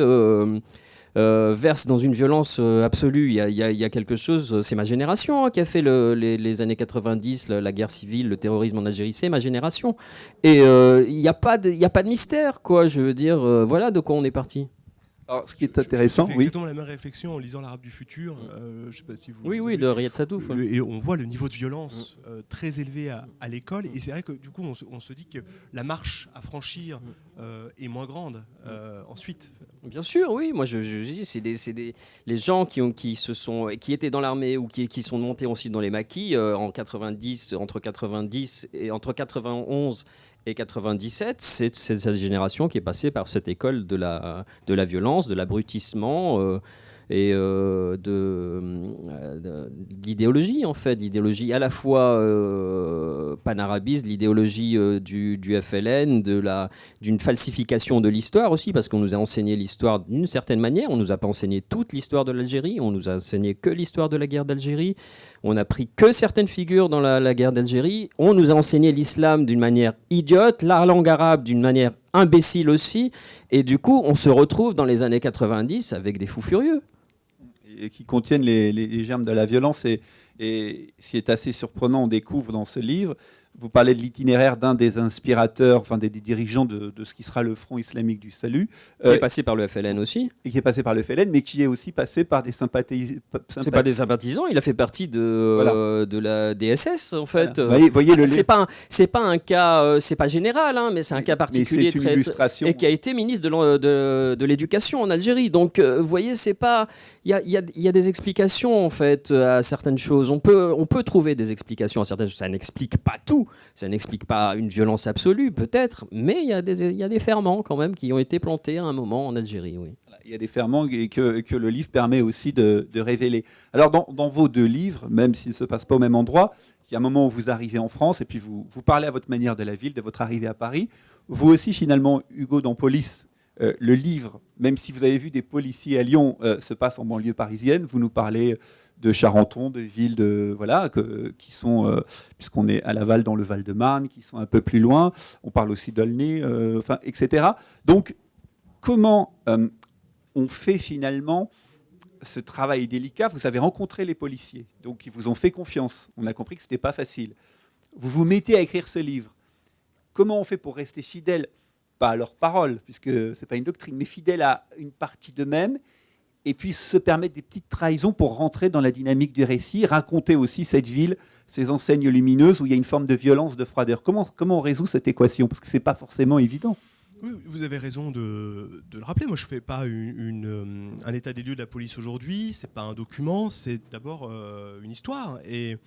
verse dans une violence absolue. Il y a quelque chose, c'est ma génération qui a fait les années 90, la guerre civile, le terrorisme en Algérie, c'est ma génération. Et il n'y a pas de mystère, quoi. Je veux dire, voilà de quoi on est parti. Alors, ce qui est intéressant, je fais exactement la même réflexion en lisant l'Arabe du futur. Je sais pas si vous. Oui, de Riyad Satouf. Et on voit le niveau de violence très élevé à l'école. Et c'est vrai que du coup, on se dit que la marche à franchir est moins grande ensuite. Bien sûr, oui. Moi, je dis, c'est les gens qui étaient dans l'armée ou qui sont montés aussi dans les maquis en 90, entre 91 et 97, c'est cette génération qui est passée par cette école de la violence, de l'abrutissement et de l'idéologie, en fait. L'idéologie à la fois panarabiste, l'idéologie du FLN, d'une falsification de l'histoire aussi, parce qu'on nous a enseigné l'histoire d'une certaine manière. On ne nous a pas enseigné toute l'histoire de l'Algérie, on nous a enseigné que l'histoire de la guerre d'Algérie. On n'a pris que certaines figures dans la guerre d'Algérie. On nous a enseigné l'islam d'une manière idiote, la langue arabe d'une manière imbécile aussi. Et du coup, on se retrouve dans les années 90 avec des fous furieux. Et qui contiennent les germes de la violence. Et ce qui est assez surprenant, on découvre dans ce livre, vous parlez de l'itinéraire d'un des inspirateurs, enfin des dirigeants de ce qui sera le Front islamique du salut. Qui est passé par le FLN aussi. Et qui est passé par le FLN, mais qui est aussi passé par des sympathisants. C'est pas des sympathisants, il a fait partie de la DSS en fait. Voilà. Voyez c'est pas un cas, c'est pas général, hein, mais c'est un cas particulier c'est une illustration. Et qui a été ministre de l'éducation en Algérie. Donc, vous voyez, c'est pas, il y a des explications en fait à certaines choses. On peut trouver des explications à certaines choses. Ça n'explique pas tout. Ça n'explique pas une violence absolue, peut-être, mais il y a des ferments quand même qui ont été plantés à un moment en Algérie, oui. Il y a des ferments que le livre permet aussi de révéler. Alors, dans vos deux livres, même s'ils ne se passent pas au même endroit, il y a un moment où vous arrivez en France et puis vous parlez à votre manière de la ville, de votre arrivée à Paris. Vous aussi, finalement, Hugo, dans Police, le livre, même si vous avez vu des policiers à Lyon, se passe en banlieue parisienne. Vous nous parlez de Charenton, de villes qui sont, puisqu'on est à Laval dans le Val-de-Marne, qui sont un peu plus loin. On parle aussi d'Aulnay, etc. Donc, comment on fait finalement ce travail délicat? Vous avez rencontré les policiers, donc ils vous ont fait confiance. On a compris que ce n'était pas facile. Vous vous mettez à écrire ce livre. Comment on fait pour rester fidèle, pas à leurs paroles, puisque ce n'est pas une doctrine, mais fidèle à une partie d'eux-mêmes, et puis se permettre des petites trahisons pour rentrer dans la dynamique du récit, raconter aussi cette ville, ces enseignes lumineuses où il y a une forme de violence, de froideur. Comment on résout cette équation? Parce que ce n'est pas forcément évident. Oui, vous avez raison de le rappeler. Moi, je ne fais pas un état des lieux de la police aujourd'hui. Ce n'est pas un document, c'est d'abord une histoire. Et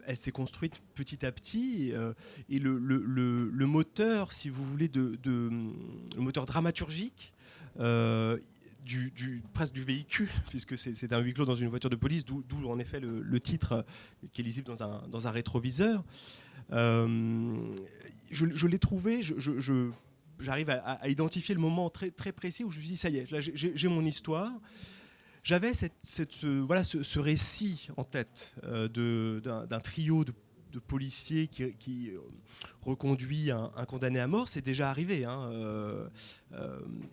elle s'est construite petit à petit. Et le moteur, si vous voulez, le moteur dramaturgique, presque du véhicule, puisque c'est un huis clos dans une voiture de police, d'où en effet le titre qui est lisible dans un rétroviseur. Je l'ai trouvé, j'arrive à identifier le moment très, très précis où je me suis dit, ça y est, là j'ai mon histoire. J'avais ce récit en tête d'un trio de policiers qui reconduit un condamné à mort. C'est déjà arrivé.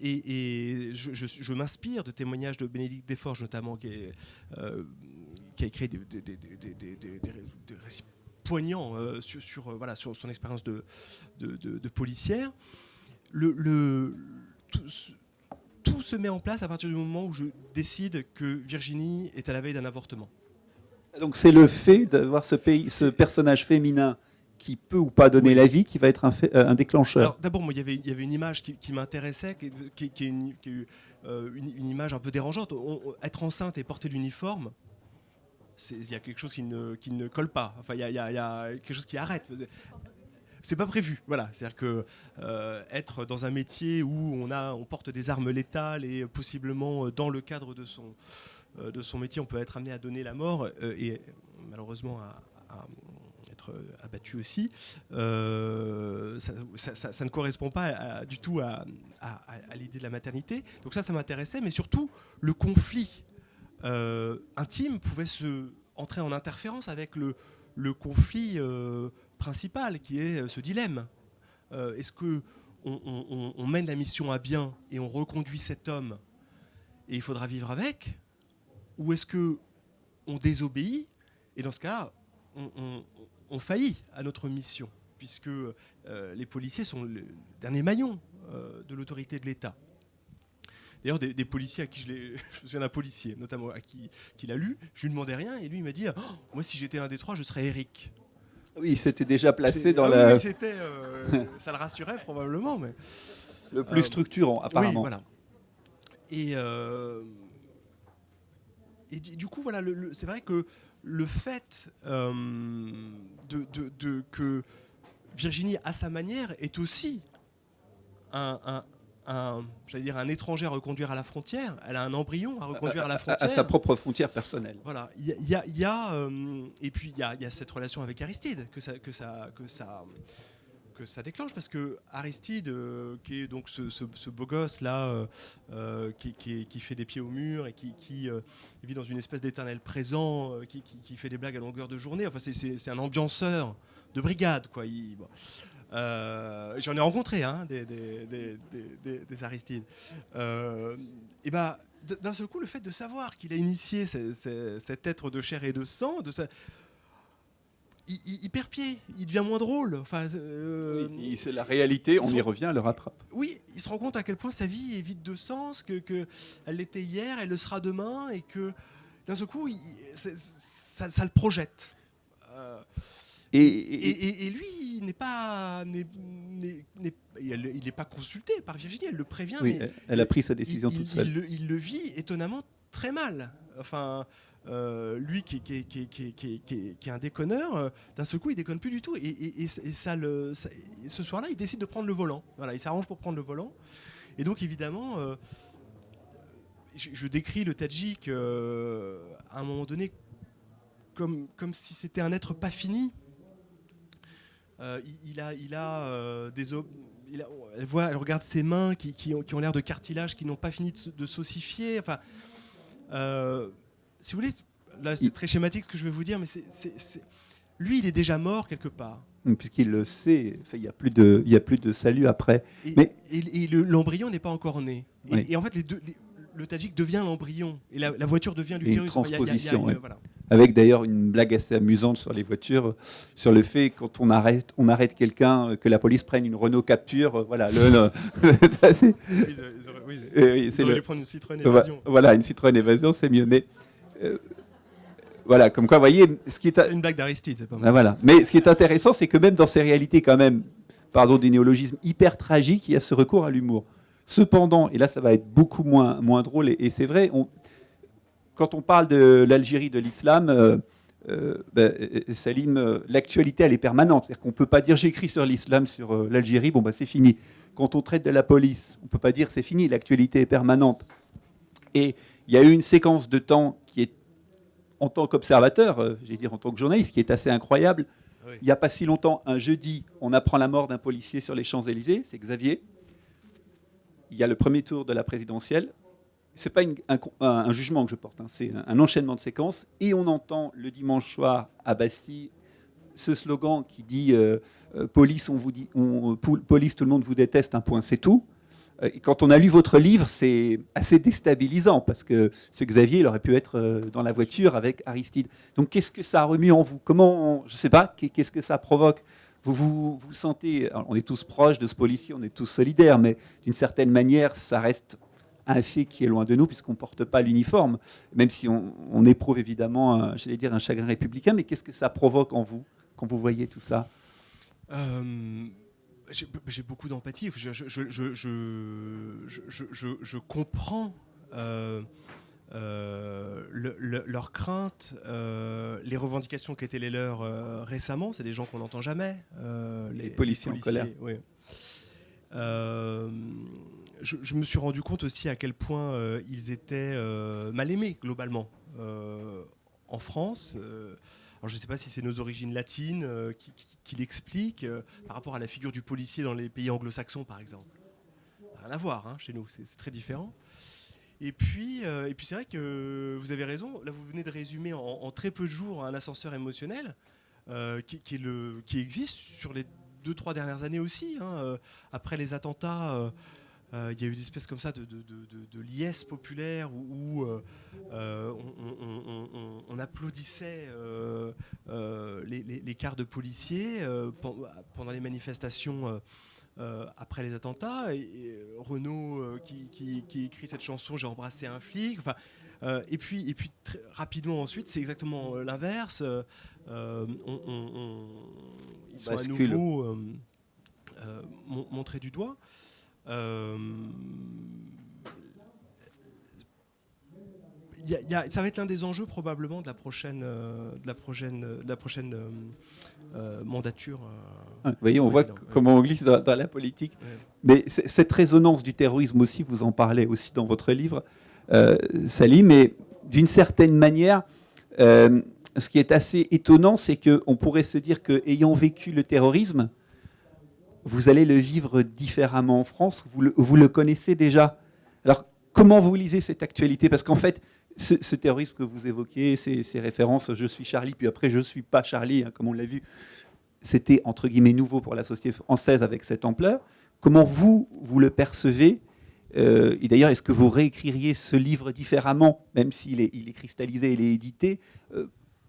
Et je m'inspire de témoignages de Bénédicte Desforges, notamment, qui a écrit des récits poignant sur son expérience de policière. Tout se met en place à partir du moment où je décide que Virginie est à la veille d'un avortement. Donc c'est le fait d'avoir ce personnage féminin qui peut ou pas donner la vie qui va être un déclencheur. Alors d'abord, moi, il y avait une image qui m'intéressait, qui est une image un peu dérangeante. Être enceinte et porter l'uniforme, il y a quelque chose qui ne colle pas. Enfin, il y a quelque chose qui arrête. C'est pas prévu. Voilà. C'est-à-dire que être dans un métier où on porte des armes létales et possiblement dans le cadre de son métier, on peut être amené à donner la mort et malheureusement à être abattu aussi. Ça ne correspond pas du tout à l'idée de la maternité. Donc ça m'intéressait, mais surtout le conflit intime pouvait entrer en interférence avec le conflit principal, qui est ce dilemme. Est-ce qu'on mène la mission à bien et on reconduit cet homme et il faudra vivre avec, ou est-ce qu'on désobéit et dans ce cas-là, on faillit à notre mission, puisque les policiers sont le dernier maillon de l'autorité de l'État. D'ailleurs, des policiers à qui je me souviens d'un policier, notamment à qui l'a lu, je lui demandais rien et lui il m'a dit moi, si j'étais l'un des trois, je serais Eric. Oui, il s'était déjà placé dans la. Oui, ça le rassurait probablement, mais le plus structurant, apparemment. Oui, voilà. Et du coup, voilà, c'est vrai que le fait que Virginie, à sa manière, est aussi j'allais dire un étranger à reconduire à la frontière. Elle a un embryon à reconduire à la frontière. À sa propre frontière personnelle. Voilà. Et puis il y a cette relation avec Aristide que ça déclenche, parce que Aristide, qui est donc ce beau gosse là, qui fait des pieds au mur et qui vit dans une espèce d'éternel présent, qui fait des blagues à longueur de journée. Enfin, c'est un ambianceur de brigade, quoi. J'en ai rencontré des Aristides. Et bah, d'un seul coup, le fait de savoir qu'il a initié cet être de chair et de sang, il perd pied, il devient moins drôle. Enfin, c'est la réalité, on y revient, elle le rattrape. Oui, il se rend compte à quel point sa vie est vide de sens, qu'elle l'était hier, elle le sera demain, et que d'un seul coup, ça le projette. Et lui, il n'est pas consulté par Virginie, elle le prévient. Oui, mais elle a pris sa décision toute seule. Il le vit étonnamment très mal. Enfin, lui qui est un déconneur, d'un seul coup, il déconne plus du tout. Et ce soir-là, il décide de prendre le volant. Voilà, il s'arrange pour prendre le volant. Et donc, évidemment, je décris le Tadjik à un moment donné comme si c'était un être pas fini. Il a elle regarde ses mains qui ont l'air de cartilage, qui n'ont pas fini de s'ossifier. Enfin, si vous voulez, là c'est très schématique ce que je vais vous dire, mais lui, il est déjà mort quelque part. Puisqu'il le sait, il n'y a plus de salut après. Et l'embryon n'est pas encore né. Oui. Et en fait, le Tadjik devient l'embryon. Et la voiture devient l'utérus. Une transposition, Enfin, ouais. voilà. Avec d'ailleurs une blague assez amusante sur les voitures, sur le fait quand on arrête quelqu'un, que la police prenne une Renault Capture, voilà. Ils auraient dû prendre une Citroën Évasion. Voilà, une Citroën Évasion, c'est mieux. Mais voilà, comme quoi, vous voyez, C'est une blague d'Aristide, c'est pas mal. Voilà. Mais ce qui est intéressant, c'est que même dans ces réalités, quand même, pardon du néologisme, hyper tragiques, il y a ce recours à l'humour. Cependant, et là, ça va être beaucoup moins drôle, et c'est vrai, quand on parle de l'Algérie, de l'islam, Salim, l'actualité, elle est permanente. C'est-à-dire qu'on ne peut pas dire j'écris sur l'islam, sur l'Algérie, bon, c'est fini. Quand on traite de la police, on ne peut pas dire c'est fini, l'actualité est permanente. Et il y a eu une séquence de temps qui est, en tant qu'observateur, en tant que journaliste, qui est assez incroyable. Oui. Il n'y a pas si longtemps, un jeudi, on apprend la mort d'un policier sur les Champs-Élysées, c'est Xavier. Il y a le premier tour de la présidentielle. Ce n'est pas un jugement que je porte, c'est un enchaînement de séquences. Et on entend le dimanche soir à Bastille ce slogan qui dit police, police, tout le monde vous déteste, un point, c'est tout. Et quand on a lu votre livre, c'est assez déstabilisant parce que ce Xavier, il aurait pu être dans la voiture avec Aristide. Donc qu'est-ce que ça a remis en vous ? Je ne sais pas, qu'est-ce que ça provoque ? Vous sentez, on est tous proches de ce policier, on est tous solidaires, mais d'une certaine manière, ça reste un fait qui est loin de nous puisqu'on ne porte pas l'uniforme, même si on éprouve évidemment, un chagrin républicain. Mais qu'est-ce que ça provoque en vous quand vous voyez tout ça ? J'ai beaucoup d'empathie. Je comprends leurs craintes, les revendications qui étaient les leurs récemment. C'est des gens qu'on n'entend jamais. Les policiers en colère. Oui. Je me suis rendu compte aussi à quel point ils étaient mal aimés globalement en France. Alors je ne sais pas si c'est nos origines latines qui l'expliquent par rapport à la figure du policier dans les pays anglo-saxons par exemple. Rien à voir, hein, chez nous, c'est très différent. Et puis c'est vrai que vous avez raison, là vous venez de résumer en très peu de jours un ascenseur émotionnel qui existe sur les 2-3 dernières années aussi. Hein. Après les attentats, il y a eu une espèce comme ça de liesse populaire où on applaudissait les quarts de policiers pendant les manifestations après les attentats. Et Renaud qui écrit cette chanson « J'ai embrassé un flic ». Enfin, et puis très rapidement ensuite, c'est exactement l'inverse. Ils sont bascule. à nouveau montrés du doigt. Ça va être l'un des enjeux probablement de la prochaine mandature. Vous voyez, on voit comment on glisse dans la politique. Ouais. Mais cette résonance du terrorisme aussi, vous en parlez aussi dans votre livre, Salim, mais d'une certaine manière, ce qui est assez étonnant, c'est qu'on pourrait se dire qu'ayant vécu le terrorisme, vous allez le vivre différemment en France, vous le connaissez déjà. Alors, comment vous lisez cette actualité ? Parce qu'en fait, ce terrorisme que vous évoquez, ces références « je suis Charlie », puis après « je ne suis pas Charlie », hein, comme on l'a vu, c'était entre guillemets nouveau pour la société française avec cette ampleur. Comment vous le percevez ? Et d'ailleurs, est-ce que vous réécririez ce livre différemment, même s'il est cristallisé, il est édité,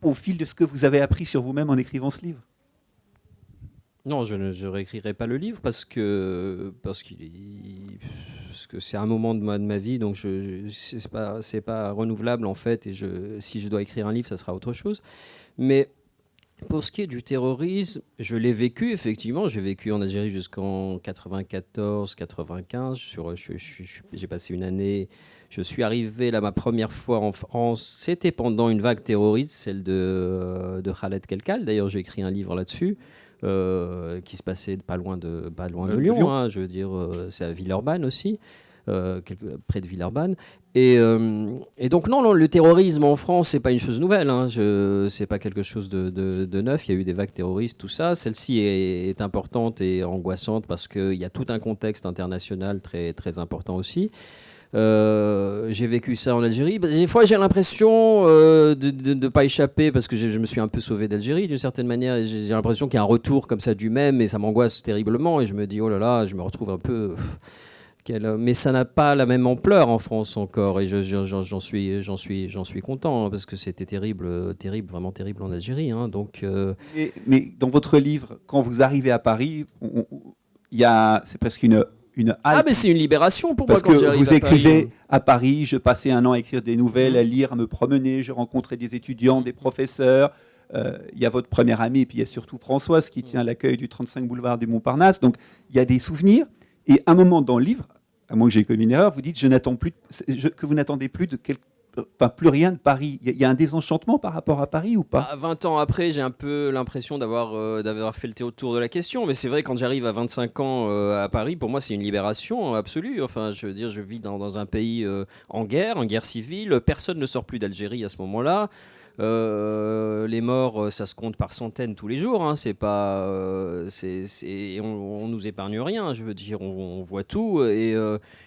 au fil de ce que vous avez appris sur vous-même en écrivant ce livre ? Non, je ne réécrirai pas le livre parce que c'est un moment de ma vie, donc c'est pas renouvelable en fait. Et si je dois écrire un livre, ça sera autre chose. Mais pour ce qui est du terrorisme, je l'ai vécu effectivement. J'ai vécu en Algérie jusqu'en 94-95. J'ai passé une année. Je suis arrivé là ma première fois en France. C'était pendant une vague terroriste, celle de Khaled Kelkal. D'ailleurs, j'ai écrit un livre là-dessus. Qui se passait pas loin de Lyon, hein, je veux dire, c'est à Villeurbanne aussi. près de Villeurbanne. Et donc non, le terrorisme en France, c'est pas une chose nouvelle. C'est pas quelque chose de neuf. Il y a eu des vagues terroristes, tout ça. Celle-ci est importante et angoissante parce qu'il y a tout un contexte international très, très important aussi. J'ai vécu ça en Algérie. Des fois, j'ai l'impression de ne pas échapper parce que je me suis un peu sauvé d'Algérie d'une certaine manière. J'ai l'impression qu'il y a un retour comme ça du même et ça m'angoisse terriblement. Et je me dis, oh là là, je me retrouve un peu. Mais ça n'a pas la même ampleur en France encore. Et j'en suis content parce que c'était terrible, vraiment terrible en Algérie. Donc, mais dans votre livre, quand vous arrivez à Paris, c'est presque une halte. Ah, mais c'est une libération pour parce moi quand que j'arrive vous à écrivez Paris. à Paris, je passais un an à écrire des nouvelles, à lire, à me promener, je rencontrais des étudiants, des professeurs. Il y a votre première amie, et puis il y a surtout Françoise qui tient l'accueil du 35 boulevard du Montparnasse. Donc il y a des souvenirs. Et à un moment dans le livre, à moins que j'ai commis une erreur, vous dites que vous n'attendez plus plus rien de Paris. Il y a un désenchantement par rapport à Paris ou pas? 20 ans après, j'ai un peu l'impression d'avoir fait le tour de la question. Mais c'est vrai, quand j'arrive à 25 ans à Paris, pour moi, c'est une libération absolue. Enfin, je veux dire, je vis dans un pays en guerre civile. Personne ne sort plus d'Algérie à ce moment-là. Les morts, ça se compte par centaines tous les jours. C'est pas, on nous épargne rien. Je veux dire, on voit tout. Et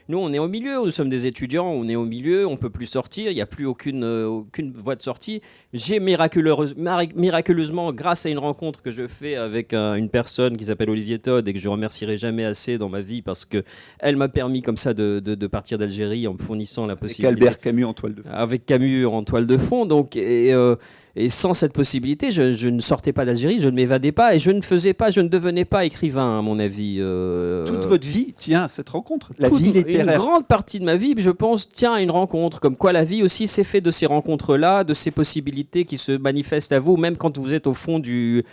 nous, on est au milieu. Nous sommes des étudiants. On est au milieu. On peut plus sortir. Il n'y a plus aucune voie de sortie. J'ai miraculeusement, grâce à une rencontre que je fais avec une personne qui s'appelle Olivier Todd et que je remercierai jamais assez dans ma vie parce que elle m'a permis comme ça de partir d'Algérie en me fournissant la possibilité. Avec Albert Camus en toile de fond. Avec Camus en toile de fond. Donc, et sans cette possibilité, je ne sortais pas d'Algérie, je ne m'évadais pas et je ne devenais pas écrivain, à mon avis. Toute votre vie tient à cette rencontre, la vie littéraire. Une grande partie de ma vie, je pense, tient à une rencontre. Comme quoi la vie aussi, c'est fait de ces rencontres-là, de ces possibilités qui se manifestent à vous, même quand vous êtes au fond du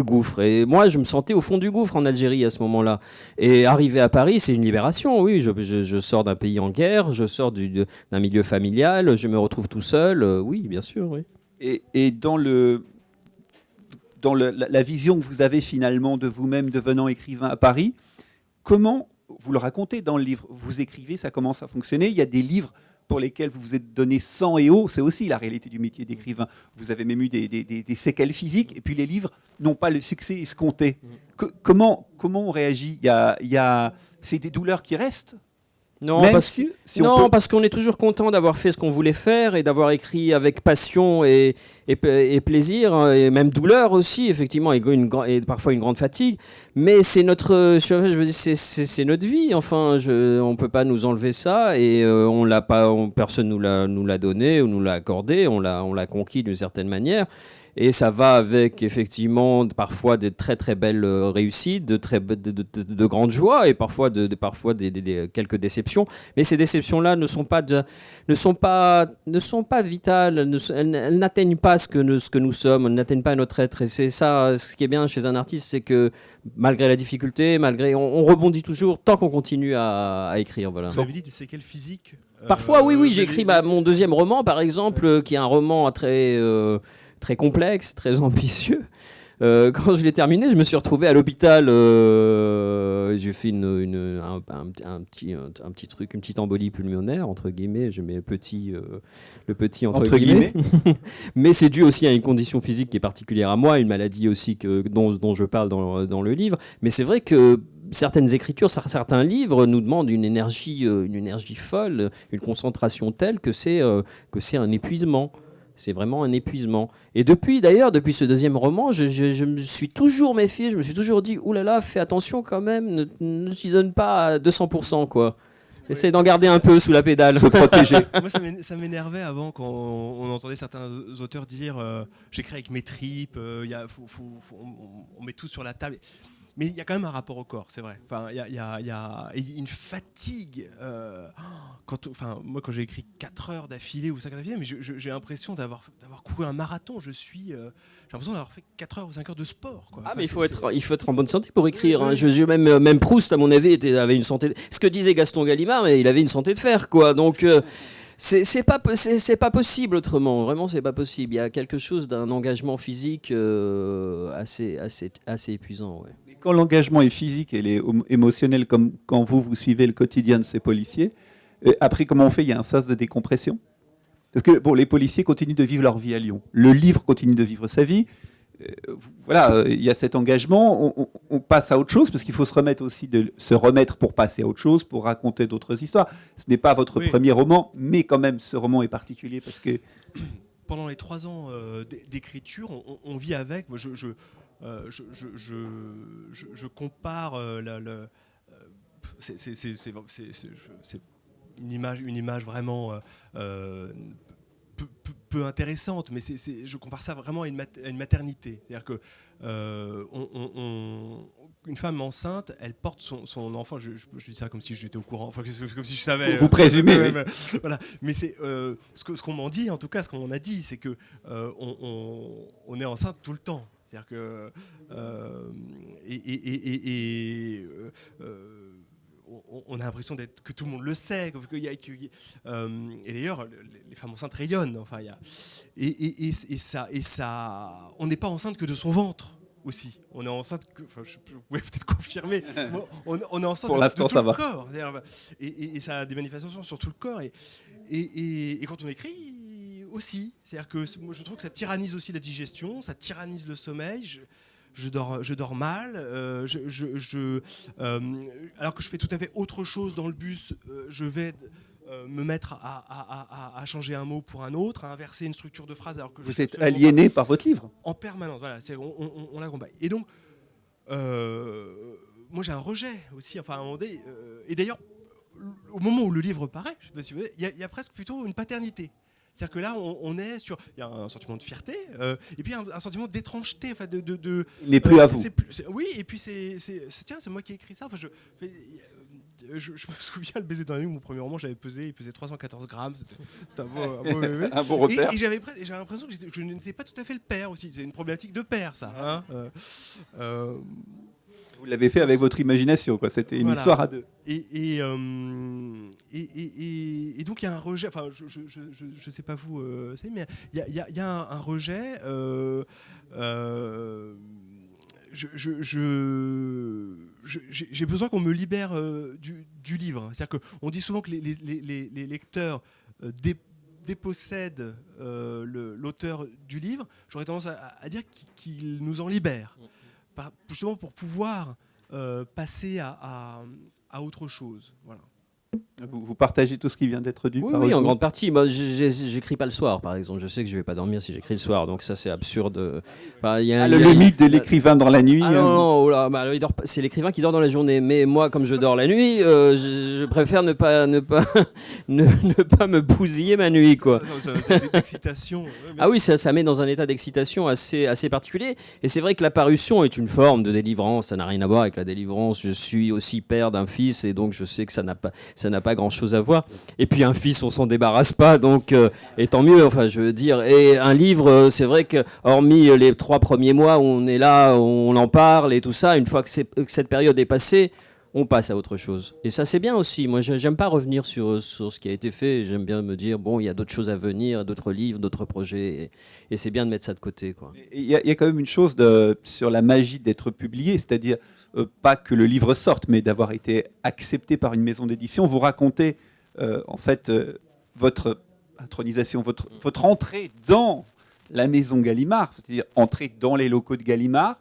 gouffre. Et moi, je me sentais au fond du gouffre en Algérie à ce moment-là. Et arriver à Paris, c'est une libération, oui. Je sors d'un pays en guerre, je sors d'un milieu familial, je me retrouve tout seul. Oui, bien sûr, oui. Et dans la vision que vous avez finalement de vous-même devenant écrivain à Paris, comment, vous le racontez dans le livre, vous écrivez, ça commence à fonctionner, il y a des livres pour lesquels vous vous êtes donné sang et eau, c'est aussi la réalité du métier d'écrivain. Vous avez même eu des séquelles physiques, et puis les livres n'ont pas le succès escompté. Comment on réagit? C'est des douleurs qui restent? Non, parce qu'on est toujours content d'avoir fait ce qu'on voulait faire et d'avoir écrit avec passion et plaisir et même douleur aussi, effectivement, et parfois une grande fatigue. Mais c'est notre vie. Enfin, on peut pas nous enlever ça et on l'a pas, personne nous l'a donné ou nous l'a accordé. On l'a conquis d'une certaine manière. Et ça va avec, effectivement, parfois de très très belles réussites, de grandes joies et parfois quelques déceptions. Mais ces déceptions-là ne sont pas vitales, elles n'atteignent pas ce que nous sommes, elles n'atteignent pas notre être. Et c'est ça, ce qui est bien chez un artiste, c'est que malgré la difficulté, on rebondit toujours tant qu'on continue à écrire. Voilà. Vous avez dit des séquelles physiques Parfois, oui, j'ai écrit mon deuxième roman, par exemple, qui est un roman très complexe, très ambitieux. Quand je l'ai terminé, je me suis retrouvé à l'hôpital. J'ai fait un petit truc, une petite embolie pulmonaire, entre guillemets. Je mets le petit entre guillemets. Mais c'est dû aussi à une condition physique qui est particulière à moi, une maladie aussi dont je parle dans le livre. Mais c'est vrai que certaines écritures, certains livres nous demandent une énergie folle, une concentration telle que c'est un épuisement. C'est vraiment un épuisement. Et depuis ce deuxième roman, je me suis toujours méfié, je me suis toujours dit, oulala, fais attention quand même, ne t'y donne pas à 200%, quoi. Essaye d'en garder un peu sous la pédale. Se protéger. Moi, ça m'énervait avant quand on entendait certains auteurs dire j'écris avec mes tripes, on met tout sur la table. Mais il y a quand même un rapport au corps, c'est vrai. Enfin, il y a une fatigue. Moi, quand j'ai écrit 4 heures d'affilée ou 5 heures d'affilée, mais j'ai l'impression d'avoir couru un marathon. J'ai l'impression d'avoir fait 4 heures ou 5 heures de sport, quoi. Mais il faut être en bonne santé pour écrire. Hein. Même Proust, à mon avis, avait une santé. Ce que disait Gaston Gallimard, mais il avait une santé de fer, quoi. Donc. C'est pas possible autrement, vraiment c'est pas possible. Il y a quelque chose d'un engagement physique assez épuisant. Ouais. Mais quand l'engagement est physique et émotionnel, comme quand vous suivez le quotidien de ces policiers, après, comment on fait? Il y a un sas de décompression. Parce que bon, les policiers continuent de vivre leur vie à Lyon. Le livre continue de vivre sa vie. Voilà, il y a cet engagement. On passe à autre chose parce qu'il faut se remettre aussi de se remettre pour passer à autre chose, pour raconter d'autres histoires. Ce n'est pas votre premier roman, mais quand même, ce roman est particulier parce que pendant les 3 ans d'écriture, on vit avec. Moi, je compare c'est une image vraiment peu intéressante, mais je compare ça vraiment à une maternité. C'est-à-dire que une femme enceinte, elle porte son enfant. Je dis ça comme si j'étais au courant, enfin, comme si je savais. Vous présumez. Voilà. Mais c'est ce qu'on m'en dit, en tout cas, ce qu'on m'en a dit, c'est que on est enceinte tout le temps. C'est-à-dire que on a l'impression que tout le monde le sait. Et d'ailleurs, les femmes enceintes rayonnent. Enfin, ça, on n'est pas enceinte que de son ventre aussi. On est enceinte vous pouvez peut-être confirmer. On est enceinte pour l'instant, de tout ça le va. corps. Et ça a des manifestations sur tout le corps. Et quand on écrit aussi, c'est-à-dire que moi, je trouve que ça tyrannise aussi la digestion, ça tyrannise le sommeil. Je dors mal, alors que je fais tout à fait autre chose dans le bus, je vais me mettre à changer un mot pour un autre, à inverser une structure de phrase. Alors que vous êtes aliéné par votre livre. En permanence, voilà, on l'accompagne. Et donc, moi j'ai un rejet aussi, enfin à un moment donné, et d'ailleurs, au moment où le livre paraît, je sais pas si vous voyez, il y a presque plutôt une paternité. C'est-à-dire que là, on est sur... Il y a un sentiment de fierté, et puis un sentiment d'étrangeté. Enfin, il n'est plus à vous. Oui, et puis tiens, c'est moi qui ai écrit ça. Enfin, je me souviens, Le baiser dans la nuit, mon premier roman, il pesait 314 grammes. C'était un beau bébé. Un bon repère. Et j'avais l'impression que je n'étais pas tout à fait le père aussi. C'est une problématique de père, ça. Hein. Vous l'avez fait avec votre imagination, quoi. C'était une histoire à deux. Et donc il y a un rejet. Enfin, je sais pas vous, mais il y a un rejet. J'ai besoin qu'on me libère du livre. C'est-à-dire qu'on dit souvent que les lecteurs dépossèdent l'auteur du livre. J'aurais tendance à dire qu'ils nous en libèrent. Justement pour pouvoir passer à autre chose. Voilà. Vous partagez tout ce qui vient d'être dit. Oui, en grande partie. Moi, j'écris pas le soir, par exemple. Je sais que je vais pas dormir si j'écris le soir, donc ça c'est absurde. Enfin, le mythe de l'écrivain dans la nuit. Non, oh là, c'est l'écrivain qui dort dans la journée. Mais moi, comme je dors la nuit, je préfère ne pas me bousiller ma nuit, quoi. D'excitation. Ah oui, ça met dans un état d'excitation assez particulier. Et c'est vrai que la parution est une forme de délivrance. Ça n'a rien à voir avec la délivrance. Je suis aussi père d'un fils, et donc je sais que ça n'a pas grand-chose à voir. Et puis un fils, on s'en débarrasse pas, donc et tant mieux. Enfin, je veux dire. Et un livre, c'est vrai que hormis les 3 premiers mois où on est là, on en parle et tout ça, une fois que cette période est passée, on passe à autre chose. Et ça, c'est bien aussi. Moi, j'aime pas revenir sur ce qui a été fait. J'aime bien me dire, bon, il y a d'autres choses à venir, d'autres livres, d'autres projets. Et c'est bien de mettre ça de côté, quoi. Il y a quand même une chose sur la magie d'être publié, c'est-à-dire pas que le livre sorte, mais d'avoir été accepté par une maison d'édition. Vous racontez, en fait, votre intronisation, votre entrée dans la maison Gallimard, c'est-à-dire entrer dans les locaux de Gallimard,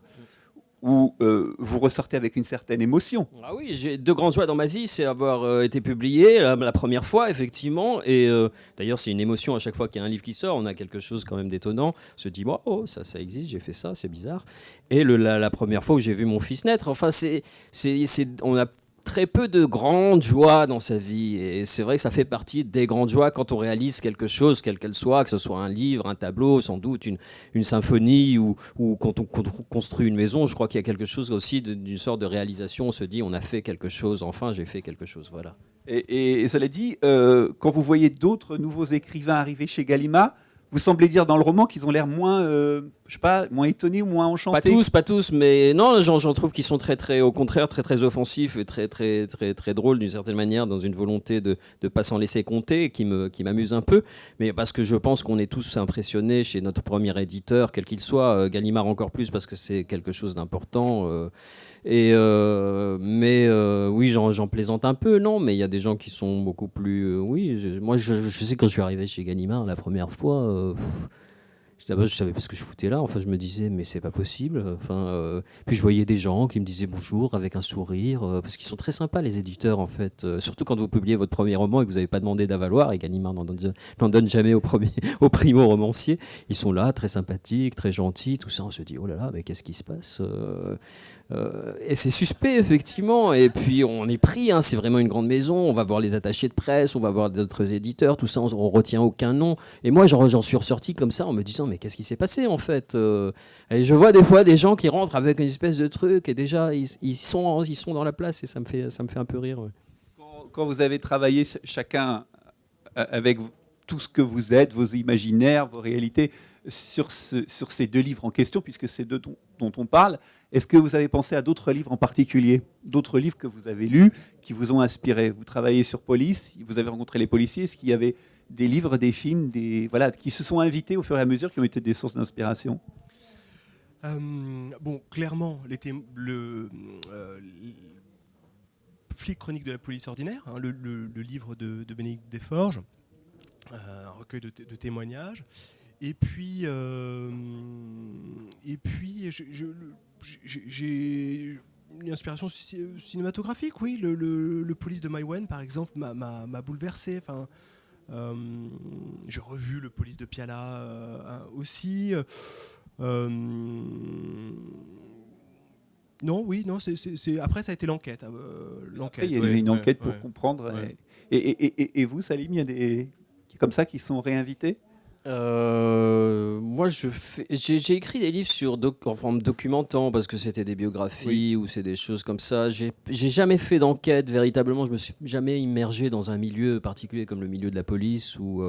où vous ressortez avec une certaine émotion. Ah oui, j'ai 2 grandes joies dans ma vie, c'est avoir été publié la première fois, effectivement, et d'ailleurs c'est une émotion à chaque fois qu'il y a un livre qui sort, on a quelque chose quand même d'étonnant, on se dit, oh, ça existe, j'ai fait ça, c'est bizarre. Et la première fois où j'ai vu mon fils naître, enfin, on a très peu de grandes joies dans sa vie, et c'est vrai que ça fait partie des grandes joies quand on réalise quelque chose, quelle qu'elle soit, que ce soit un livre, un tableau, sans doute une symphonie, ou quand on construit une maison. Je crois qu'il y a quelque chose aussi d'une sorte de réalisation. On se dit, on a fait quelque chose, enfin j'ai fait quelque chose, voilà. Et cela dit, quand vous voyez d'autres nouveaux écrivains arriver chez Gallimard, vous semblez dire dans le roman qu'ils ont l'air moins je sais pas, moins étonnés ou moins enchantés? Pas tous, mais non, j'en trouve qui sont très, au contraire, très offensifs et très drôles d'une certaine manière, dans une volonté de pas s'en laisser compter, qui m'amuse un peu. Mais parce que je pense qu'on est tous impressionnés chez notre premier éditeur, quel qu'il soit, Gallimard encore plus parce que c'est quelque chose d'important. Oui, j'en plaisante un peu, non, mais il y a des gens qui sont beaucoup plus. Moi, je sais quand je suis arrivé chez Gallimard la première fois. D'abord, je savais pas ce que je foutais là. Enfin, je me disais, mais c'est pas possible. Puis je voyais des gens qui me disaient bonjour avec un sourire, parce qu'ils sont très sympas, les éditeurs, en fait. Surtout quand vous publiez votre premier roman et que vous n'avez pas demandé d'avaloir, et Gallimard n'en donne jamais au primo-romancier. Ils sont là, très sympathiques, très gentils, tout ça. On se dit, oh là là, mais qu'est-ce qui se passe et c'est suspect, effectivement. Et puis, on est pris, hein, c'est vraiment une grande maison. On va voir les attachés de presse, on va voir d'autres éditeurs, tout ça, on retient aucun nom. Et moi, j'en suis ressorti comme ça en me disant, mais qu'est-ce qui s'est passé, en fait Et je vois des fois des gens qui rentrent avec une espèce de truc et déjà, ils sont dans la place et ça me fait un peu rire. Ouais. Quand vous avez travaillé chacun avec tout ce que vous êtes, vos imaginaires, vos réalités, sur ces 2 livres en question, puisque c'est d'eux dont on parle, est-ce que vous avez pensé à d'autres livres en particulier, d'autres livres que vous avez lus, qui vous ont inspiré? Vous travaillez sur police, vous avez rencontré les policiers, est-ce qu'il y avait des livres, des films, qui se sont invités au fur et à mesure, qui ont été des sources d'inspiration? Bon, clairement, le Flic chronique de la police ordinaire, hein, le livre de Bénédicte Desforges, un recueil de témoignages. Et puis j'ai une inspiration cinématographique, oui. Le Police de Maïwenn, par exemple, m'a bouleversé. Enfin, j'ai revu le Police de Piala aussi. Non, oui, non. Après, ça a été l'enquête. Après, il y a eu une enquête pour comprendre. Ouais. Et vous, Salim, il y a des comme ça qui sont réinvités? Moi, j'ai écrit des livres en forme documentant parce que c'était des biographies ou c'est des choses comme ça. J'ai jamais fait d'enquête véritablement. Je me suis jamais immergé dans un milieu particulier comme le milieu de la police où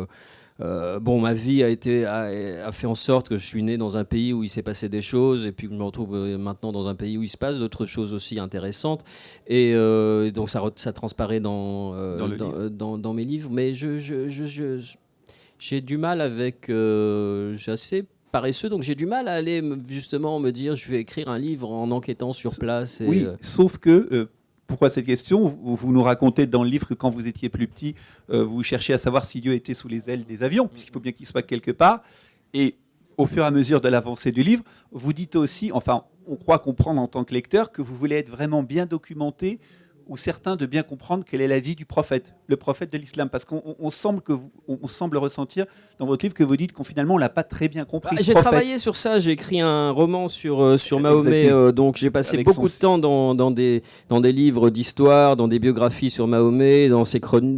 ma vie a fait en sorte que je suis né dans un pays où il s'est passé des choses et puis que je me retrouve maintenant dans un pays où il se passe d'autres choses aussi intéressantes et donc ça transparaît dans mes livres. Mais j'ai du mal avec... je suis assez paresseux, donc j'ai du mal à aller justement me dire je vais écrire un livre en enquêtant sur place. Oui, sauf que... pourquoi cette question? Vous nous racontez dans le livre que quand vous étiez plus petit, vous cherchiez à savoir si Dieu était sous les ailes des avions, puisqu'il faut bien qu'il soit quelque part. Et au fur et à mesure de l'avancée du livre, vous dites aussi, enfin, on croit comprendre en tant que lecteur, que vous voulez être vraiment bien documenté ou certain de bien comprendre quelle est la vie du prophète, le prophète de l'islam. Parce qu'on semble ressentir dans votre livre que vous dites qu'on finalement, on ne l'a pas très bien compris. J'ai travaillé sur ça, j'ai écrit un roman sur Mahomet, donc j'ai passé beaucoup de temps dans des livres d'histoire, dans des biographies sur Mahomet, dans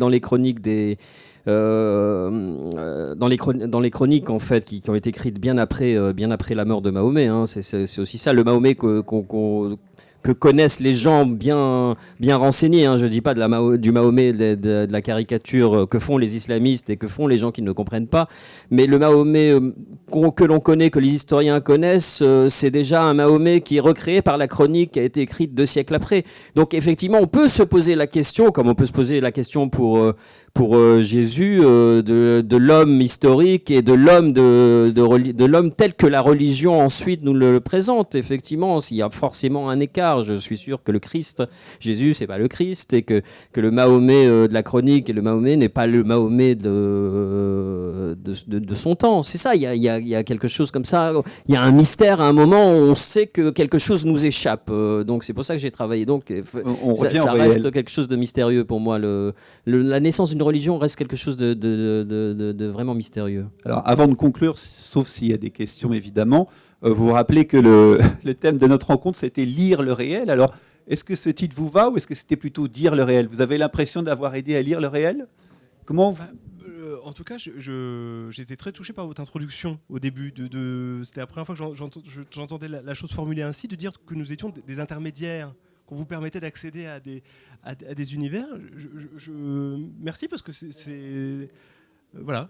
les chroniques des... dans les chroniques en fait qui ont été écrites bien après la mort de Mahomet, hein. C'est aussi ça le Mahomet que connaissent les gens bien renseignés, hein. Je ne dis pas du Mahomet, de la caricature que font les islamistes et que font les gens qui ne comprennent pas, mais le Mahomet que l'on connaît, que les historiens connaissent, c'est déjà un Mahomet qui est recréé par la chronique qui a été écrite 2 siècles après. Donc effectivement, on peut se poser la question, comme on peut se poser la question pour Jésus, de l'homme historique et de l'homme tel que la religion ensuite nous le présente. Effectivement, il y a forcément un écart. Je suis sûr que le Christ, Jésus, c'est pas le Christ, et que le Mahomet de la chronique et le Mahomet n'est pas le Mahomet de son temps. C'est ça, il y a quelque chose comme ça. Il y a un mystère à un moment où on sait que quelque chose nous échappe. Donc c'est pour ça que j'ai travaillé. Donc ça reste quelque chose de mystérieux pour moi. La naissance d'une religion reste quelque chose de vraiment mystérieux. Alors, avant de conclure, sauf s'il y a des questions évidemment, vous vous rappelez que le thème de notre rencontre, c'était lire le réel. Alors, est-ce que ce titre vous va ou est-ce que c'était plutôt dire le réel? Vous avez l'impression d'avoir aidé à lire le réel? Comment en tout cas, j'étais très touché par votre introduction au début. C'était la première fois que j'entendais la chose formulée ainsi, de dire que nous étions des intermédiaires, qu'on vous permettait d'accéder à des univers. Merci parce que Voilà,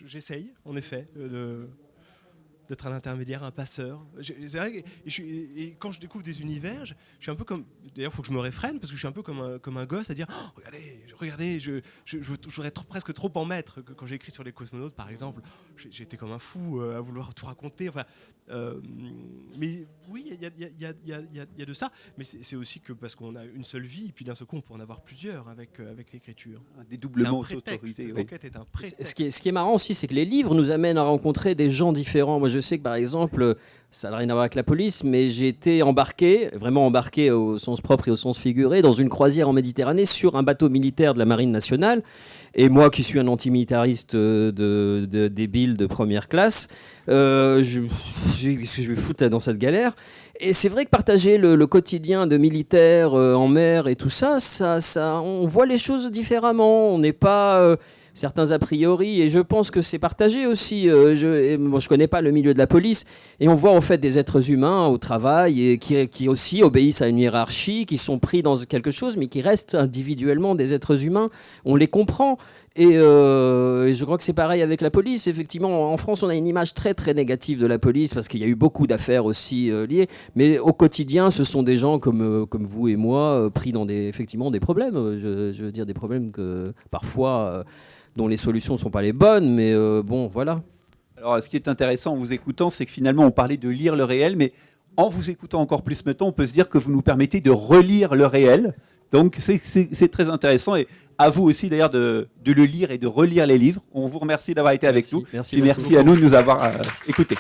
j'essaye en effet d'être un intermédiaire, un passeur. C'est vrai et quand je découvre des univers, je suis un peu comme. D'ailleurs, il faut que je me réfrène parce que je suis un peu comme un gosse à dire oh, regardez, je voudrais presque trop en mettre. Quand j'ai écrit sur les cosmonautes, par exemple, j'étais comme un fou à vouloir tout raconter. Enfin, mais oui, il y a de ça. Mais c'est aussi que parce qu'on a une seule vie, et puis d'un seul coup, on peut en avoir plusieurs avec l'écriture. Un dédoublement autorisé. Oui. L'enquête est un prétexte. Ce qui est marrant aussi, c'est que les livres nous amènent à rencontrer des gens différents. Moi, je sais que par exemple, ça n'a rien à voir avec la police, mais j'ai été vraiment embarqué au sens propre et au sens figuré, dans une croisière en Méditerranée sur un bateau militaire de la Marine nationale. Et moi, qui suis un antimilitariste débile de première classe, je vais foutre dans cette galère. Et c'est vrai que partager le quotidien de militaires en mer et tout ça, on voit les choses différemment. On n'est pas certains a priori, et je pense que c'est partagé aussi. Je connais pas le milieu de la police, et on voit en fait des êtres humains au travail et qui aussi obéissent à une hiérarchie, qui sont pris dans quelque chose, mais qui restent individuellement des êtres humains. On les comprend. Et je crois que c'est pareil avec la police. Effectivement, en France, on a une image très très négative de la police parce qu'il y a eu beaucoup d'affaires aussi liées. Mais au quotidien, ce sont des gens comme vous et moi pris dans effectivement des problèmes. Je veux dire des problèmes que parfois dont les solutions ne sont pas les bonnes. Mais bon, voilà. Alors, ce qui est intéressant en vous écoutant, c'est que finalement, on parlait de lire le réel, mais en vous écoutant encore plus maintenant, on peut se dire que vous nous permettez de relire le réel. Donc, c'est très intéressant. Et à vous aussi, d'ailleurs, de le lire et de relire les livres. On vous remercie d'avoir été avec nous. Merci, et merci à nous de nous avoir écoutés.